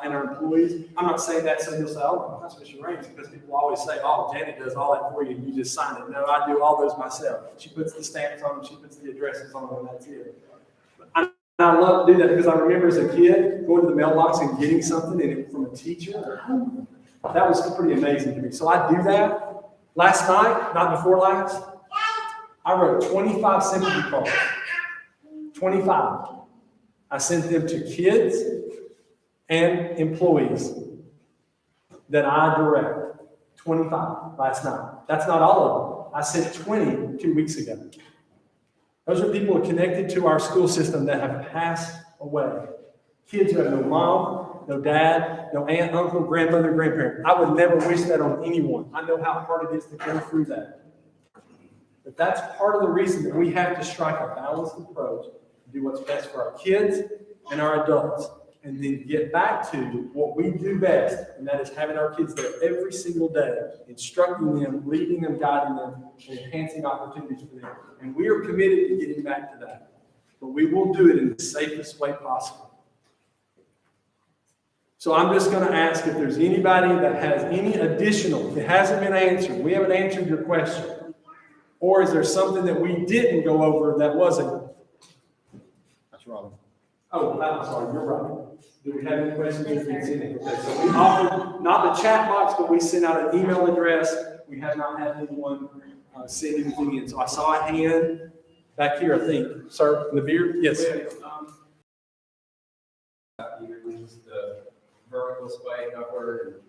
and our employees. I'm not saying that so you'll say, oh, that's Mr. Raines, because people always say, oh, Janet does all that for you and you just sign it. No, I do all those myself. She puts the stamps on them, she puts the addresses on them, and that's it. I love to do that because I remember as a kid going to the mailbox and getting something from a teacher. That was pretty amazing to me. So I do that. Last night, not before last, I wrote 25 sympathy cards. 25. I sent them to kids and employees that I direct. 25 last night. That's not all of them. I sent 20 2 weeks ago. Those are people connected to our school system that have passed away. Kids who have no mom, no dad, no aunt, uncle, grandmother, grandparent. I would never wish that on anyone. I know how hard it is to go through that. But that's part of the reason that we have to strike a balanced approach to do what's best for our kids and our adults, and then get back to what we do best, and that is having our kids there every single day, instructing them, leading them, guiding them, and enhancing opportunities for them. And we are committed to getting back to that. but we will do it in the safest way possible. So I'm just going to ask if there's anybody that has any additional, that hasn't been answered, we haven't answered your question, or is there something that we didn't go over that wasn't? That's Robin. Oh, I'm sorry, you're right. Do we have any questions? Okay, so we offered, not the chat box, but we sent out an email address. We have not had anyone send anything in. So I saw a hand back here, I think. Sir, in the beard? Yes. Just the vertical spike upward,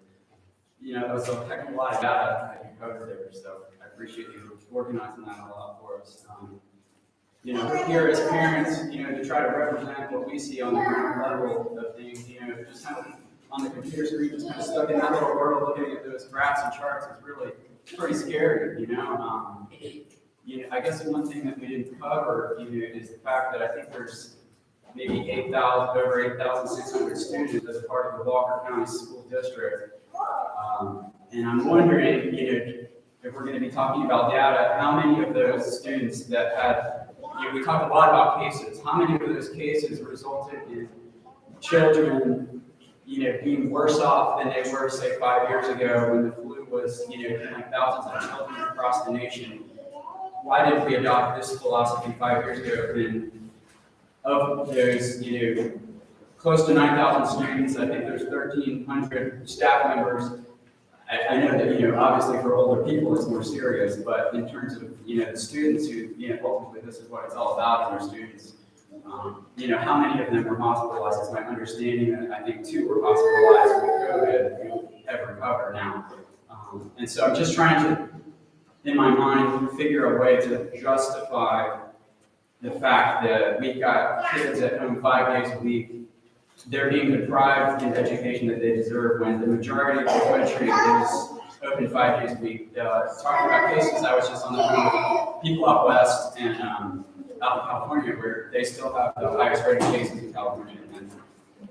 and, that was a heck of a lot of data that you covered there, so I appreciate you organizing that a lot for us. We're here as parents, to try to represent what we see on the ground level of things, just kind of on the computer screen, just kind of stuck in that little world, looking at those graphs and charts is really pretty scary, I guess one thing that we didn't cover, is the fact that I think there's maybe over 8,600 students as part of the Walker County School District. And I'm wondering, if we're going to be talking about data, how many of those students that had, we talked a lot about cases, how many of those cases resulted in children, being worse off than they were, say, 5 years ago when the flu was, killing thousands of children across the nation? Why did we adopt this philosophy 5 years ago? And of those, close to 9,000 students, I think there's 1,300 staff members. I know that, obviously for older people it's more serious, but in terms of, the students who, ultimately this is what it's all about, is our students. How many of them were hospitalized? It's my understanding that I think 2 were hospitalized with COVID who have recovered now. And so I'm just trying to, in my mind, figure a way to justify the fact that we've got kids at home 5 days a week. They're being deprived in education that they deserve when the majority of the country is open 5 days a week. Talking about cases, I was just on the phone with people out west and out in California where they still have the highest rated cases in California. And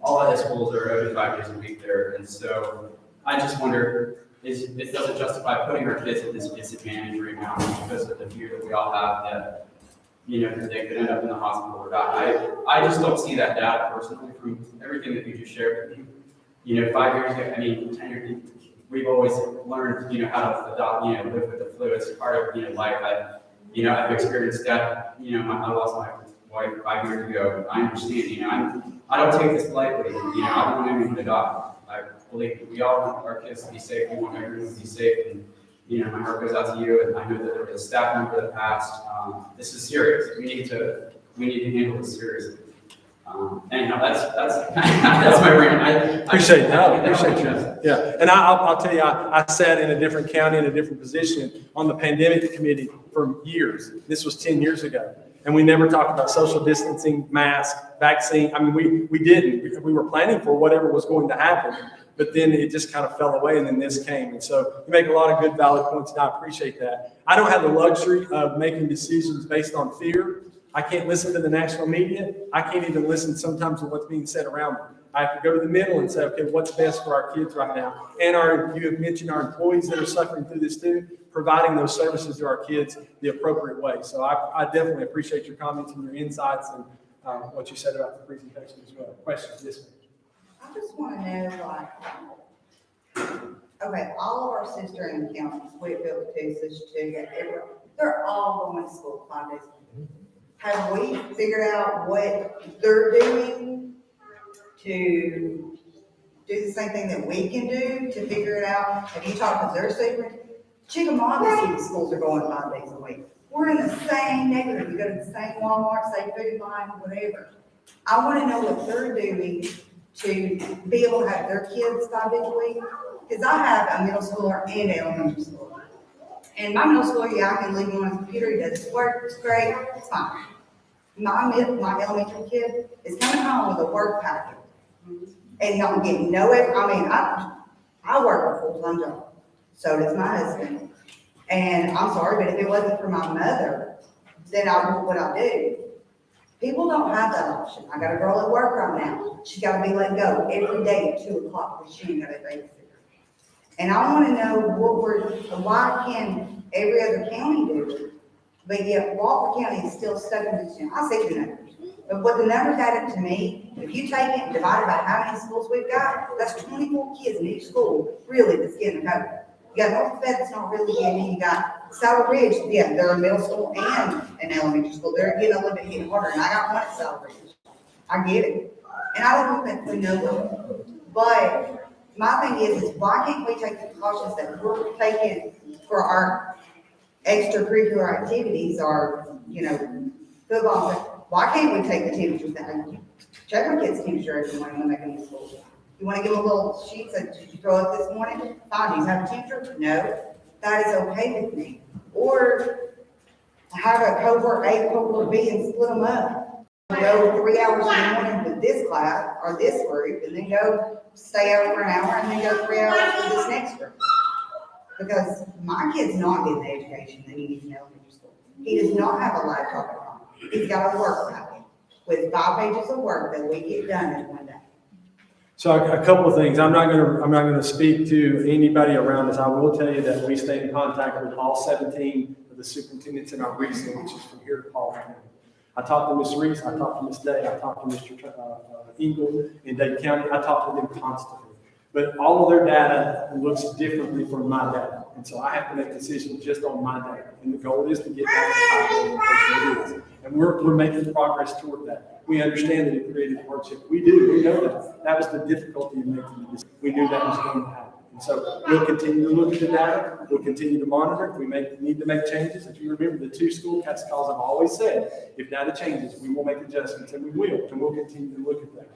all of the schools are open 5 days a week there. And so I just wonder, it doesn't justify putting our kids at this disadvantage right now because of the fear that we all have that that they could end up in the hospital or die. I just don't see that data personally from everything that you just shared with me. 5 years ago, 10 years ago, we've always learned, how to adopt, live with the flu. It's part of, life. I've experienced that. I lost my wife 5 years ago. I understand, I don't take this lightly. I don't want anyone to die. I believe we all want our kids to be safe. We want everyone to be safe. And, my heart goes out to you, and I know that there was a staff member that passed. This is serious. We need to handle this seriously. Anyhow, that's my rant. I appreciate you. Yeah, and I'll tell you, I sat in a different county in a different position on the pandemic committee for years. This was 10 years ago, and we never talked about social distancing, mask, vaccine. We didn't. We were planning for whatever was going to happen. But then it just kind of fell away, and then this came. And so you make a lot of good, valid points, and I appreciate that. I don't have the luxury of making decisions based on fear. I can't listen to the national media. I can't even listen sometimes to what's being said around me. I have to go to the middle and say, okay, what's best for our kids right now? And you have mentioned our employees that are suffering through this too, providing those services to our kids the appropriate way. So I definitely appreciate your comments and your insights and what you said about the presentation as well. Questions? Yes, ma'am. I just want to know, okay, all of our sister counties, Whitfield, Texas, Chattooga, they're all going to school 5 days a week. Have we figured out what they're doing to do the same thing that we can do to figure it out? Have you talked to their super? Chickamauga City schools are going 5 days a week. We're in the same neighborhood. We go to the same Walmart, same food line, whatever. I want to know what they're doing to be able to have their kids 5 days a week. Because I have a middle schooler and an elementary schooler. And my middle schooler, I can leave him on his computer, he does his work, it's great, it's fine. My elementary kid is coming home with a work packet and not getting I work a full-time job. So does my husband. And I'm sorry, but if it wasn't for my mother, then what would I do? People don't have that option. I got a girl at work right now. She's got to be let go every day at 2 o'clock because she ain't got a babysitter. And I want to know why can every other county do it, But yet Walker County is still stuck in this, I see the numbers. But what the numbers added to me, if you take it and divide it by how many schools we've got, that's 24 kids in each school, really, that's getting COVID. You got North Fed that's not really getting, you got Sour Ridge, yeah, they're a middle school and an elementary school, they're getting a little bit hit harder, and I got one at Sour Ridge. I get it, and I don't think we know them. But my thing is why can't we take the precautions that we're taking for our extracurricular activities, our, football, why can't we take the temperatures down? Check my kids' temperature every morning when they come to school. You wanna give them a little sheet, so did you throw up this morning? Fine, do you have a temperature? No, that is okay with me. Or have a cohort A, cohort B, and split them up. Go 3 hours in the morning with this class, or this group, and then go stay out for an hour, and then go 3 hours with this next group. Because my kid's not getting the education that he needs in elementary school. He does not have a laptop at home. He's got a work packet with 5 pages of work that we get done in one day. So a couple of things. I'm not gonna speak to anybody around us. I will tell you that we stay in contact with all 17 of the superintendents in our region, which is from here to Paul County. I talked to Ms. Reese, I talked to Ms. Day, I talked to Mr. Ingle in Dade County. I talk to them constantly. But all of their data looks differently from my data. And so I have to make decisions just on my data. And the goal is to get that to the. And we're making progress toward that. We understand that it created hardship. We do. We know that. That was the difficulty in making the decision. We knew that was going to happen. And so we'll continue to look at the data. We'll continue to monitor. If we need to make changes, if you remember the 2 school case calls, I've always said, if data changes, we will make adjustments, and we will. And we'll continue to look at that.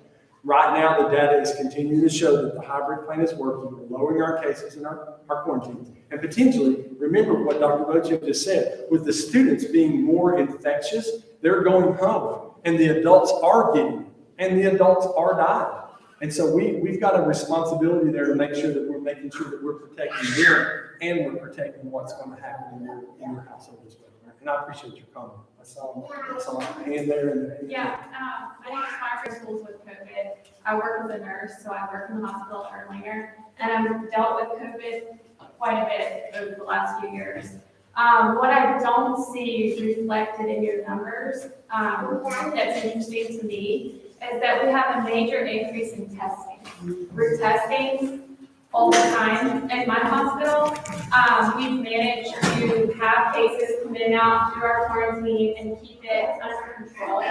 Right now, the data is continuing to show that the hybrid plan is working. We're lowering our cases and our quarantines. And potentially, remember what Dr. Bochum just said, with the students being more infectious, they're going home. And the adults are getting it. And the adults are dying. And so we've got a responsibility there to make sure that we're making sure that we're protecting them and we're protecting what's going to happen in your household as well. And I appreciate your comment. I saw my hand there. Yeah, I think my schools with COVID. I work as a nurse, so I work in the hospital at Erlanger, and I've dealt with COVID quite a bit over the last few years. What I don't see reflected in your numbers, that's interesting to me, is that we have a major increase in testing. We're testing all the time at my hospital. We've managed to have cases come in and out through our quarantine and keep it under control.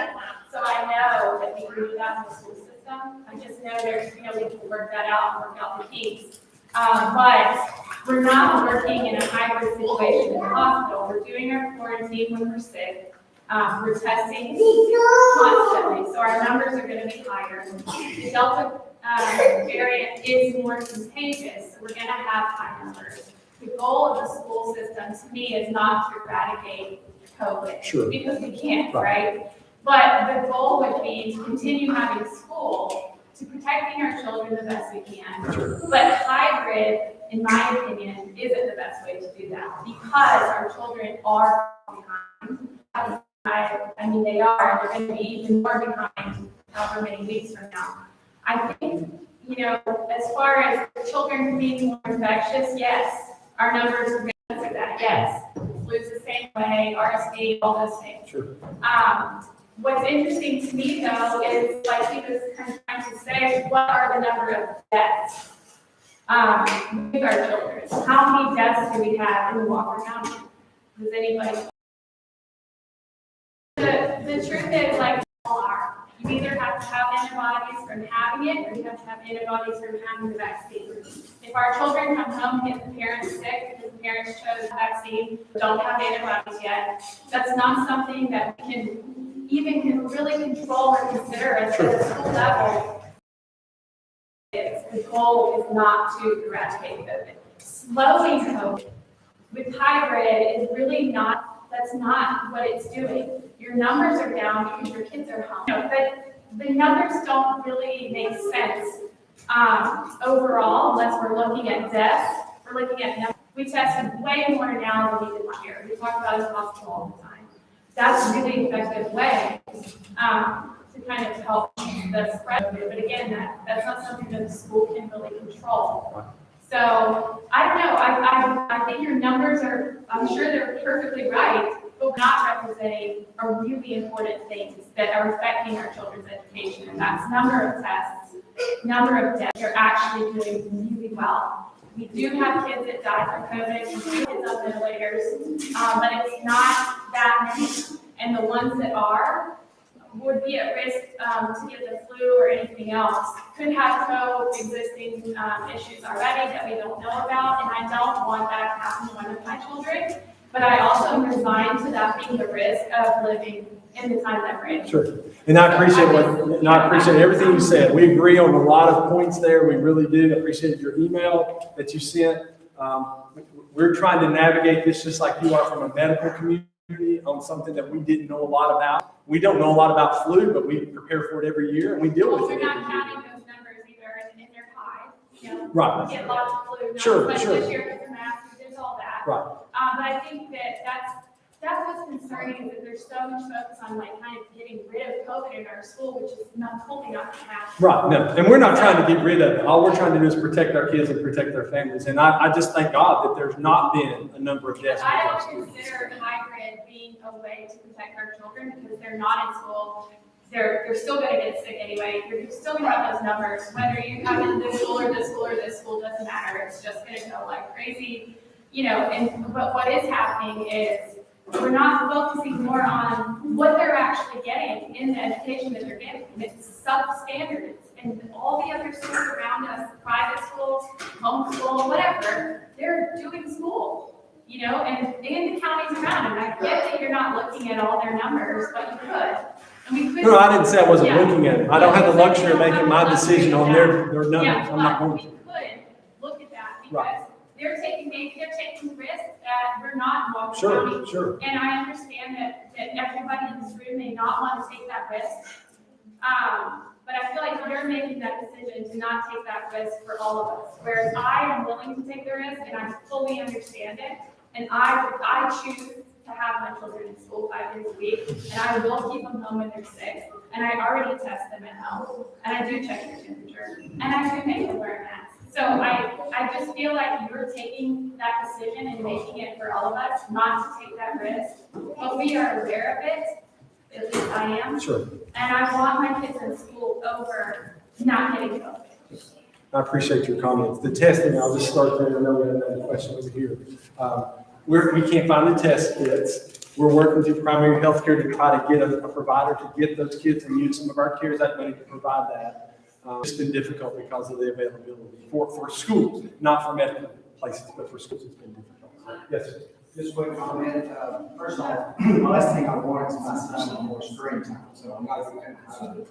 So I know that we can do that in the school system. I just know there's, we can work that out and work out the kinks. But we're not working in a hybrid situation in the hospital. We're doing our quarantine when we're sick. We're testing constantly, so our numbers are going to be higher. The Delta variant is more contagious, so we're going to have high numbers. The goal of the school system, to me, is not to eradicate COVID, Sure. Because we can't, right? But the goal would be to continue having school, to protecting our children the best we can. Sure. But hybrid, in my opinion, isn't the best way to do that, because our children are behind. I mean, they are, and they're going to be even more behind however many weeks from now. I think, as far as children being more infectious, yes, our numbers are going to answer that, yes. Flu's the same way, RSV, all those things. Sure. What's interesting to me, though, is, like he was kind of trying to say, what are the number of deaths with our children? How many deaths do we have in Walker County? Does anybody? The truth is, like, you either have to have antibodies from having it, or you have to have antibodies from having the vaccine. If our children come home and get the parents sick because the parents chose the vaccine, don't have antibodies yet, that's not something that we can really control or consider at the school level. The goal is not to eradicate COVID. Slowing COVID with hybrid is really not, that's not what it's doing. Your numbers are down because your kids are home. But the numbers don't really make sense overall, unless we're looking at deaths. We're looking at numbers. We tested way more now than we did last year. We talk about it in the hospital all the time. That's a really effective way to kind of help the spread of it. But again, that's not something that the school can really control. So I don't know. I think your numbers are, I'm sure they're perfectly right. but we're not representing are really important things that are affecting our children's education. And that's number of tests, number of deaths. You're actually doing really well. We do have kids that die from COVID, we do kids on ventilators, but it's not that many. And the ones that are would be at risk to get the flu or anything else, could have co-existing issues already that we don't know about, and I don't want that to happen to one of my children. But I also am resigned to that being the risk of living in the time that we're in. Sure. And I appreciate everything you said. We agree on a lot of points there. We really do. I appreciate your email that you sent. We're trying to navigate this just like you are from a medical community on something that we didn't know a lot about. We don't know a lot about flu, but we prepare for it every year and we deal with it. We're not counting those numbers either, and they're high. You know, Right. we get lots of flu. Sure. This year because of masks, there's all that. Right. But I think that's what's concerning, is that there's so much focus on like kind of getting rid of COVID in our school, which is totally not going to happen. Right, no, and we're not trying to get rid of it. All we're trying to do is protect our kids and protect their families. And I just thank God that there's not been a number of deaths. I don't consider hybrid being a way to protect our children, because they're not in school. They're still going to get sick anyway. You're still going to have those numbers. Whether you have in this school or this school or this school, doesn't matter. It's just going to go like crazy, you know. But what is happening is we're not focusing more on what they're actually getting in the education that they're getting. It's substandard. And all the other schools around us, private schools, homeschool, whatever, they're doing school, you know, and the counties around. And I get that you're not looking at all their numbers, but you could. And we could. No, I didn't say I wasn't Yeah. looking at it. I don't have the luxury of making my decision on their numbers. Yeah, I'm not but going we to. could look at that, Right. because they're taking risks that we're not in Walker Sure, County. sure. And I understand that everybody in this room may not want to take that risk. But I feel like you're making that decision to not take that risk for all of us. Whereas I am willing to take the risk, and I fully understand it. And I choose to have my children in school 5 days a week, and I will keep them home when they're sick. And I already test them at home, and I do check their temperature, and I do make them wear masks. So I just feel like you're taking that decision and making it for all of us not to take that risk. But we are aware of it, at least I am. Sure. And I want my kids in school over not getting COVID. I appreciate your comments. The testing, I'll just start there. I know we have another question over here. We can't find the test kits. We're working through primary health care to try to get a provider to get those kits and use some of our CARES Act money to provide that. It's been difficult because of the availability for schools, not for medical places, but for schools it's been difficult. Yes, sir. Just a quick comment. First off, the last thing I want is my son more screen time, so I'm not going to.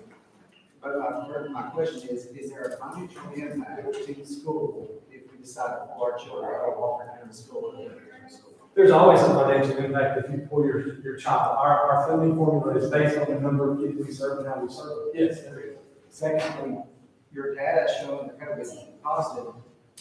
But my question is there a financial impact to the school if we decide to pull our children out of Walker County School? There's always a financial impact if you pull your child. Our funding formula is based on the number of kids we serve and how we serve them. Yes, there is. Secondly, your data showing the COVID positive.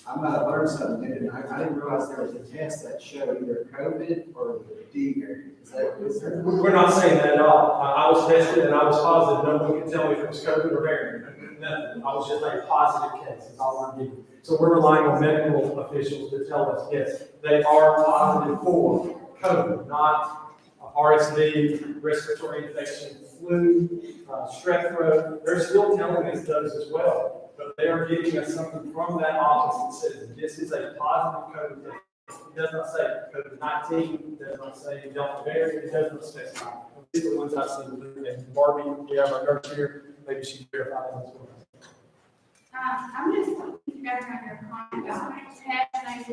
I might have learned something, I didn't realize there was a test that showed either COVID or the D variant. Is there? We're not saying that at all. I was tested and I was positive. No one could tell me if it was COVID or variant. Nothing. I was just like a positive case. That's all we're getting. So we're relying on medical officials to tell us, yes, they are positive for COVID, not RSV, respiratory infection, flu, strep throat. They're still telling us those as well. But they are giving us something from that office that says this is a positive COVID test. It does not say COVID-19, it does not say Delta variant, it does not specify. These are the ones I've seen. And Barbie, we have our nurse here, maybe she can verify that as well. I'm just, you guys have your comment about test,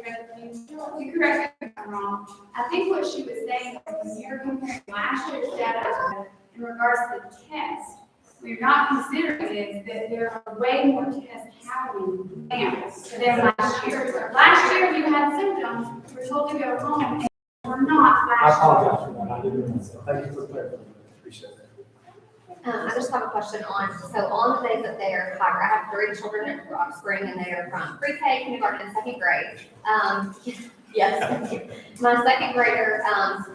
you correct me if I'm wrong. I think what she was saying was you're comparing last year's data in regards to the test. What you're not considering is that there are way more tests happening than last year. Last year, if you had symptoms, you were told to go home, and we're not I last year. apologize for that. I didn't know that. Thank you for clarifying. Appreciate that. I just have a question on the days that they are hybrid. I have 3 children at Rock Spring, and they are from pre-K, kindergarten, and 2nd grade. Yes, thank you. My 2nd grader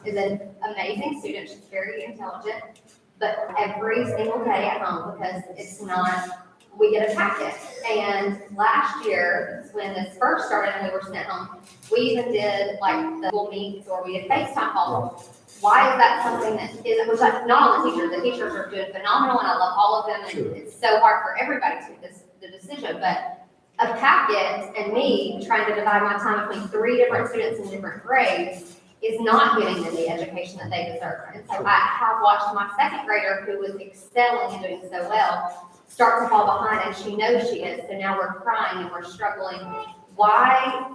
is an amazing student. She's very intelligent, but every single day at home, because it's not, we get a packet. And last year, when this first started and we were sent home, we even did like the Google Meets or we did FaceTime calls. why is that something that is, which is not on the teachers are doing phenomenal, and I love all of them, and it's so hard for everybody to make the decision, but a packet and me trying to divide my time between 3 different students in different grades is not getting them the education that they deserve. And so I have watched my second grader, who was excelling and doing so well, start to fall behind, and she knows she is, so now we're crying and we're struggling. Why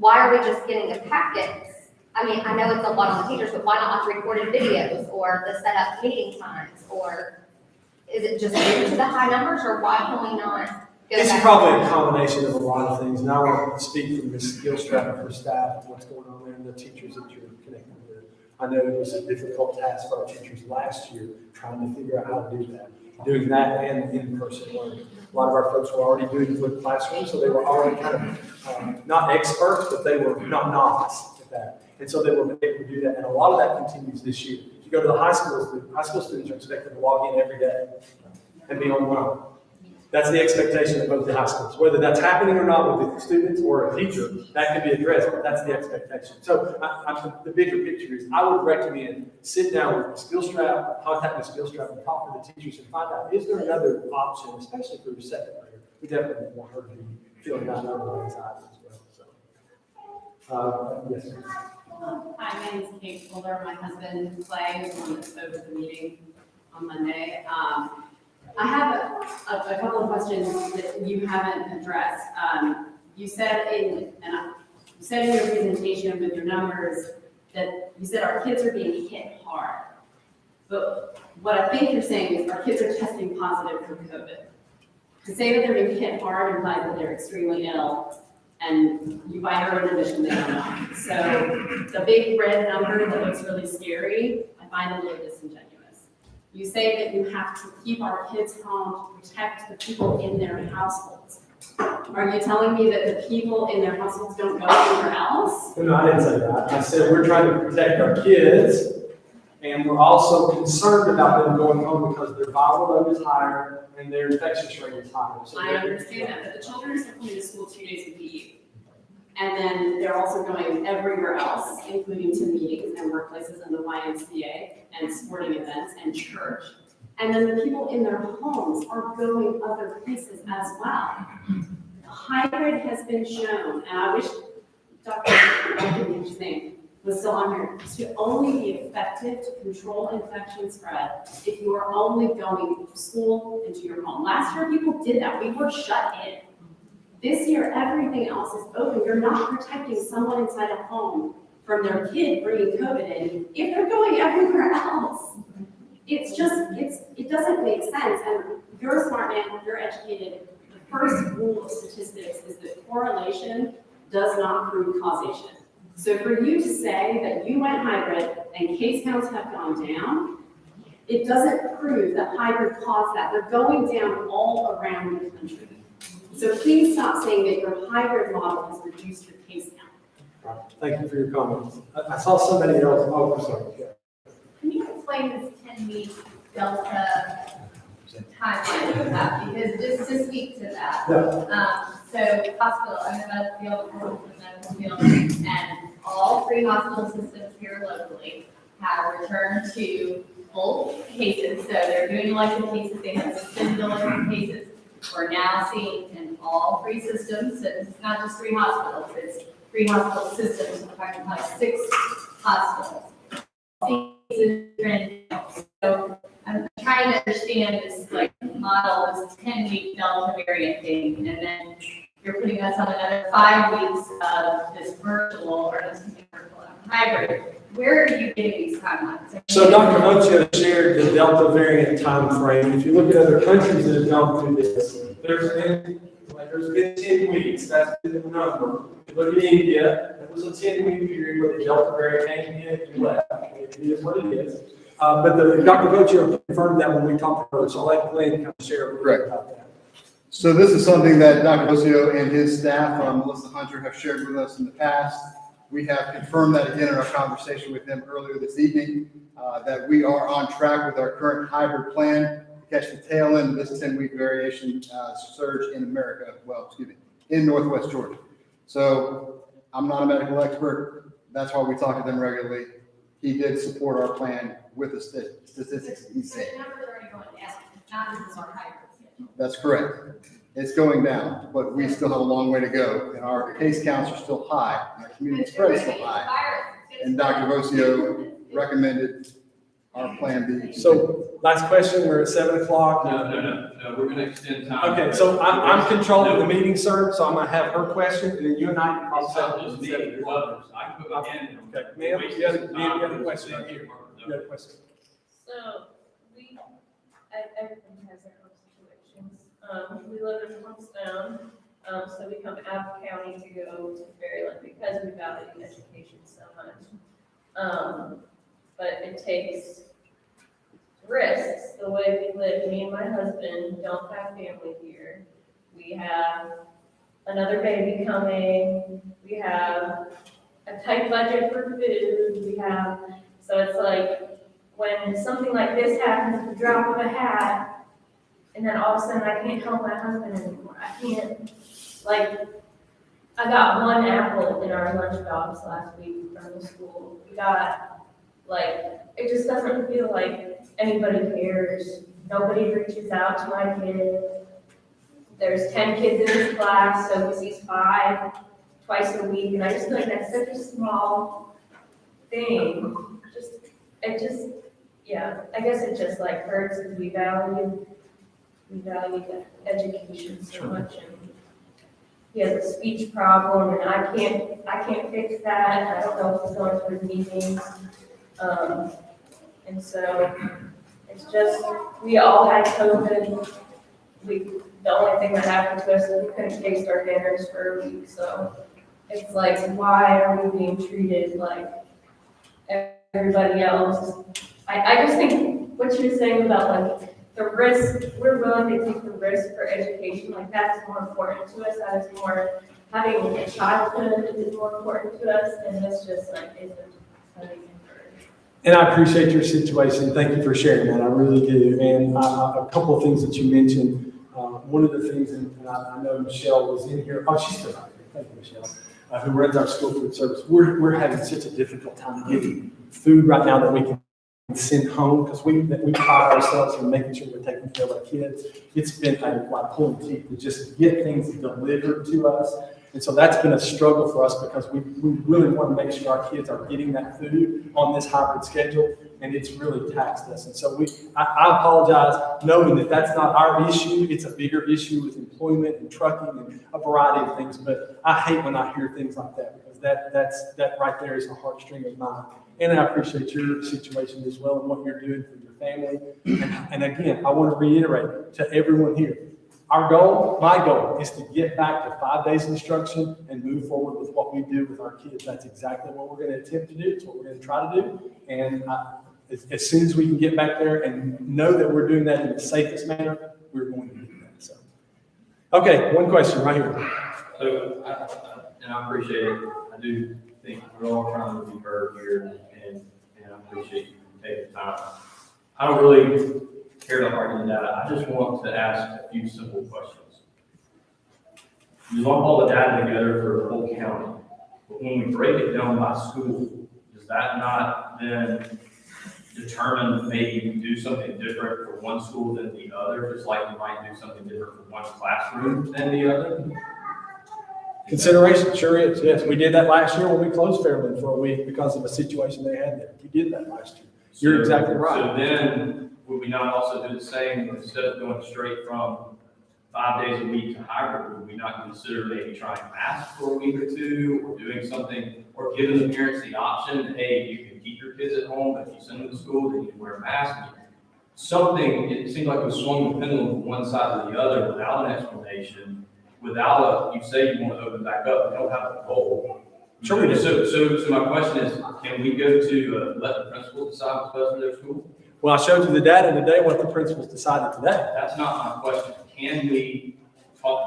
are we just getting the packets? I mean, I know it's a lot on the teachers, but why not like recorded videos or the set up meeting times? Or is it just due to the high numbers, or why can we not go It's back? probably a combination of a lot of things, and I want to speak from Ms. Gilstrap and her staff, what's going on there, and the teachers that you're connected with. I know it was a difficult task for our teachers last year, trying to figure out how to do that, doing that and in-person learning. A lot of our folks were already doing flipped classrooms, so they were already kind of not experts, but they were not novice at that. And so they were able to do that, and a lot of that continues this year. If you go to the high school students are expected to log in every day and be online. That's the expectation of both the high schools. Whether that's happening or not with the students or a teacher, that can be addressed, but that's the expectation. So the bigger picture is I would recommend sit down with the skill strap, contact the skill strap, and talk to the teachers and find out, is there another option, especially for your second grader? We definitely want her to be feeling that number anxiety as well. So, yes, sir. Hi, my name is Kate Fuller. My husband Clay is the one that spoke at the meeting on Monday. I have a couple of questions that you haven't addressed. You said in your presentation with your numbers that you said our kids are being hit hard. But what I think you're saying is our kids are testing positive for COVID. To say that they're being hit hard implies that they're extremely ill, and you by your own admission they are not. So the big red number that looks really scary, I find a little disingenuous. You say that you have to keep our kids home to protect the people in their households. Are you telling me that the people in their households don't go anywhere else? No, I didn't say that. I said we're trying to protect our kids, and we're also concerned about them going home because their viral load is higher and their infectious rate is higher. So I understand that, but the children are still coming to school 2 days a week. And then they're also going everywhere else, including to meetings and workplaces and the YMCA and sporting events and church. And then the people in their homes are going other places as well. Hybrid has been shown, and I wish Dr. His name was still on here, to only be effective to control infection spread if you are only going to school and to your home. Last year, people did that. We were shut in. This year, everything else is open. You're not protecting someone inside a home from their kid bringing COVID in if they're going everywhere else. It's just, it doesn't make sense. And you're a smart man, you're educated. The first rule of statistics is that correlation does not prove causation. So for you to say that you went hybrid and case counts have gone down, it doesn't prove that hybrid caused that. They're going down all around the country. So please stop saying that your hybrid model has reduced your case count. thank you for your comments. I saw somebody else. Oh, I'm sorry. Yeah. Can you explain this 10-week Delta timeline you have? Because just to speak to that. Yeah. So hospital, I'm in the medical field, I'm in the medical field, and all 3 hospital systems here locally have returned to full cases. So they're doing elective cases, they have suspended elective cases. We're now seeing in all 3 systems, so it's not just 3 hospitals, it's 3 hospital systems, in fact, like 6 hospitals. So I'm trying to understand this like model, this 10-week Delta variant thing, and then you're putting us on another 5 weeks of this virtual or this hybrid. Where are you getting these timelines? So Dr. Ochoa shared the Delta variant time frame. If you look at other countries that have gone through this, there's been 10 weeks. That's been the number. If you look at India, it was a 10-week period where the Delta variant came in and left. It is what it is. But Dr. Ochoa confirmed that when we talked to her, so I'll let Glenn kind of share a little bit about that. So this is something that Dr. Lucio and his staff, Melissa Hunter, have shared with us in the past. We have confirmed that again in our conversation with them earlier this evening, that we are on track with our current hybrid plan to catch the tail end of this 10-week variation surge in America, in Northwest Georgia. So I'm not a medical expert. That's why we talk to them regularly. he did support our plan with the statistics he said. The numbers are already going down, not because our hybrid schedule. That's correct. It's going down, but we still have a long way to go, and our case counts are still high, and our community spread is still high. And Dr. Vocio recommended our plan be. So, last question, we're at 7 o'clock. No, we're gonna extend time. Okay, so I'm controlling the meeting, sir, so I'm gonna have her question, and then you and I can It's not just me, there's others. I can put my hand in. Okay, ma'am, you have a question right here. You have a question? So, everyone has their own situations. We live in Plumstone, so we come out of county to go to Maryland because we value education so much. But it takes risks, the way we live. Me and my husband don't have family here. We have another baby coming. We have a tight budget for food. So it's like, when something like this happens at the drop of a hat, and then all of a sudden I can't help my husband anymore. I can't, I got one apple in our lunchbox last week from the school. We got, it just doesn't feel like anybody cares. Nobody reaches out to my kid. There's 10 kids in his class, so he sees 5 twice a week, and I just feel like that's such a small thing. I guess it just hurts because we value education so much, and he has a speech problem, and I can't fix that. I don't know if he's going to his meetings. And so it's just, we all had COVID. The only thing that happened to us is we couldn't taste our dinners for a week. So it's like, why are we being treated like everybody else? I just think what you're saying about the risk, we're willing to take the risk for education, that's more important to us. That is more, having a childhood is more important to us, and this just isn't something. And I appreciate your situation. Thank you for sharing that. I really do. And a couple of things that you mentioned. One of the things, and I know Michelle was in here. Oh, she's still out here. Thank you, Michelle. Who runs our school food service. We're having such a difficult time getting food right now that we can send home, because we pride ourselves in making sure we're taking care of our kids. It's been like pulling teeth to just get things delivered to us. And so that's been a struggle for us, because we really want to make sure our kids are getting that food on this hybrid schedule, and it's really taxed us. And so I apologize, knowing that that's not our issue. It's a bigger issue with employment and trucking and a variety of things. But I hate when I hear things like that, because that right there is a heartstring of mine. And I appreciate your situation as well and what you're doing for your family. And again, I want to reiterate to everyone here, my goal is to get back to 5 days instruction and move forward with what we do with our kids. That's exactly what we're going to attempt to do. It's what we're going to try to do. And as soon as we can get back there and know that we're doing that in the safest manner, we're going to do that. So, okay, one question right here. So, and I appreciate it. I do think we're all trying to be heard here, and I appreciate you taking the time. I don't really care to argue data. I just want to ask a few simple questions. You lump all the data together for the whole county, but when we break it down by school, does that not then determine maybe we do something different for one school than the other, just like we might do something different for one classroom than the other? Consideration, sure is. Yes, we did that last year when we closed Fairland for a week because of a situation they had there. We did that last year. You're exactly right. So then, would we not also do the same, instead of going straight from 5 days a week to hybrid, would we not consider maybe trying math for a week or two, or doing something, or giving the parents the option, hey, you can keep your kids at home, but if you send them to school, then you can wear a mask. Something, it seemed like we swung the pendulum from one side to the other without an explanation, without you say you want to open back up, we don't have a goal. Sure we do. So my question is, can we go to let the principals decide what's best for their school? Well, I showed you the data today, what the principals decided today. That's not my question. Can we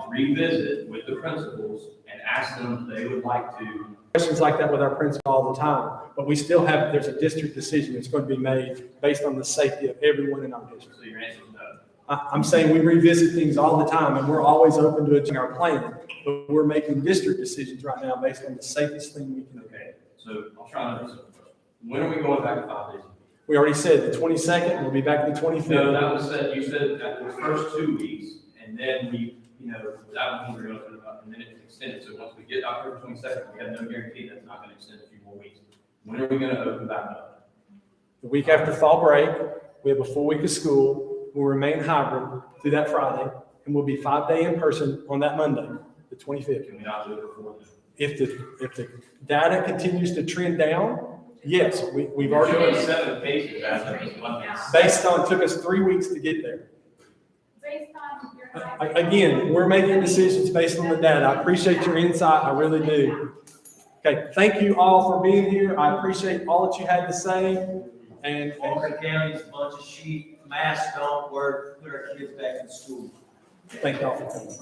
revisit with the principals and ask them if they would like to? Questions like that with our principal all the time, but we still have, there's a district decision that's going to be made based on the safety of everyone in our district. So your answer is no. I'm saying we revisit things all the time, and we're always open to adjusting our plan, but we're making district decisions right now based on the safest thing we can do. Okay, so I'll try another simple question. When are we going back to 5 days? We already said the 22nd, we'll be back the 25th. No, that was said, you said that the first 2 weeks, and then we, that one we were going to put about, and then it extended. So once we get October 22nd, we have no guarantee that's not going to extend a few more weeks. When are we going to open back up? The week after fall break, we have a full week of school. We'll remain hybrid through that Friday, and we'll be 5-day in person on that Monday, the 25th. Can we not do it before then? If the data continues to trend down, yes, we've already. You're showing 7 cases as of this Monday. Based on, took us 3 weeks to get there. Based on your. Again, we're making decisions based on the data. I appreciate your insight, I really do. Okay, thank you all for being here. I appreciate all that you had to say. And Walker County's a bunch of sheep, masks don't work, put our kids back in school. thank y'all for coming.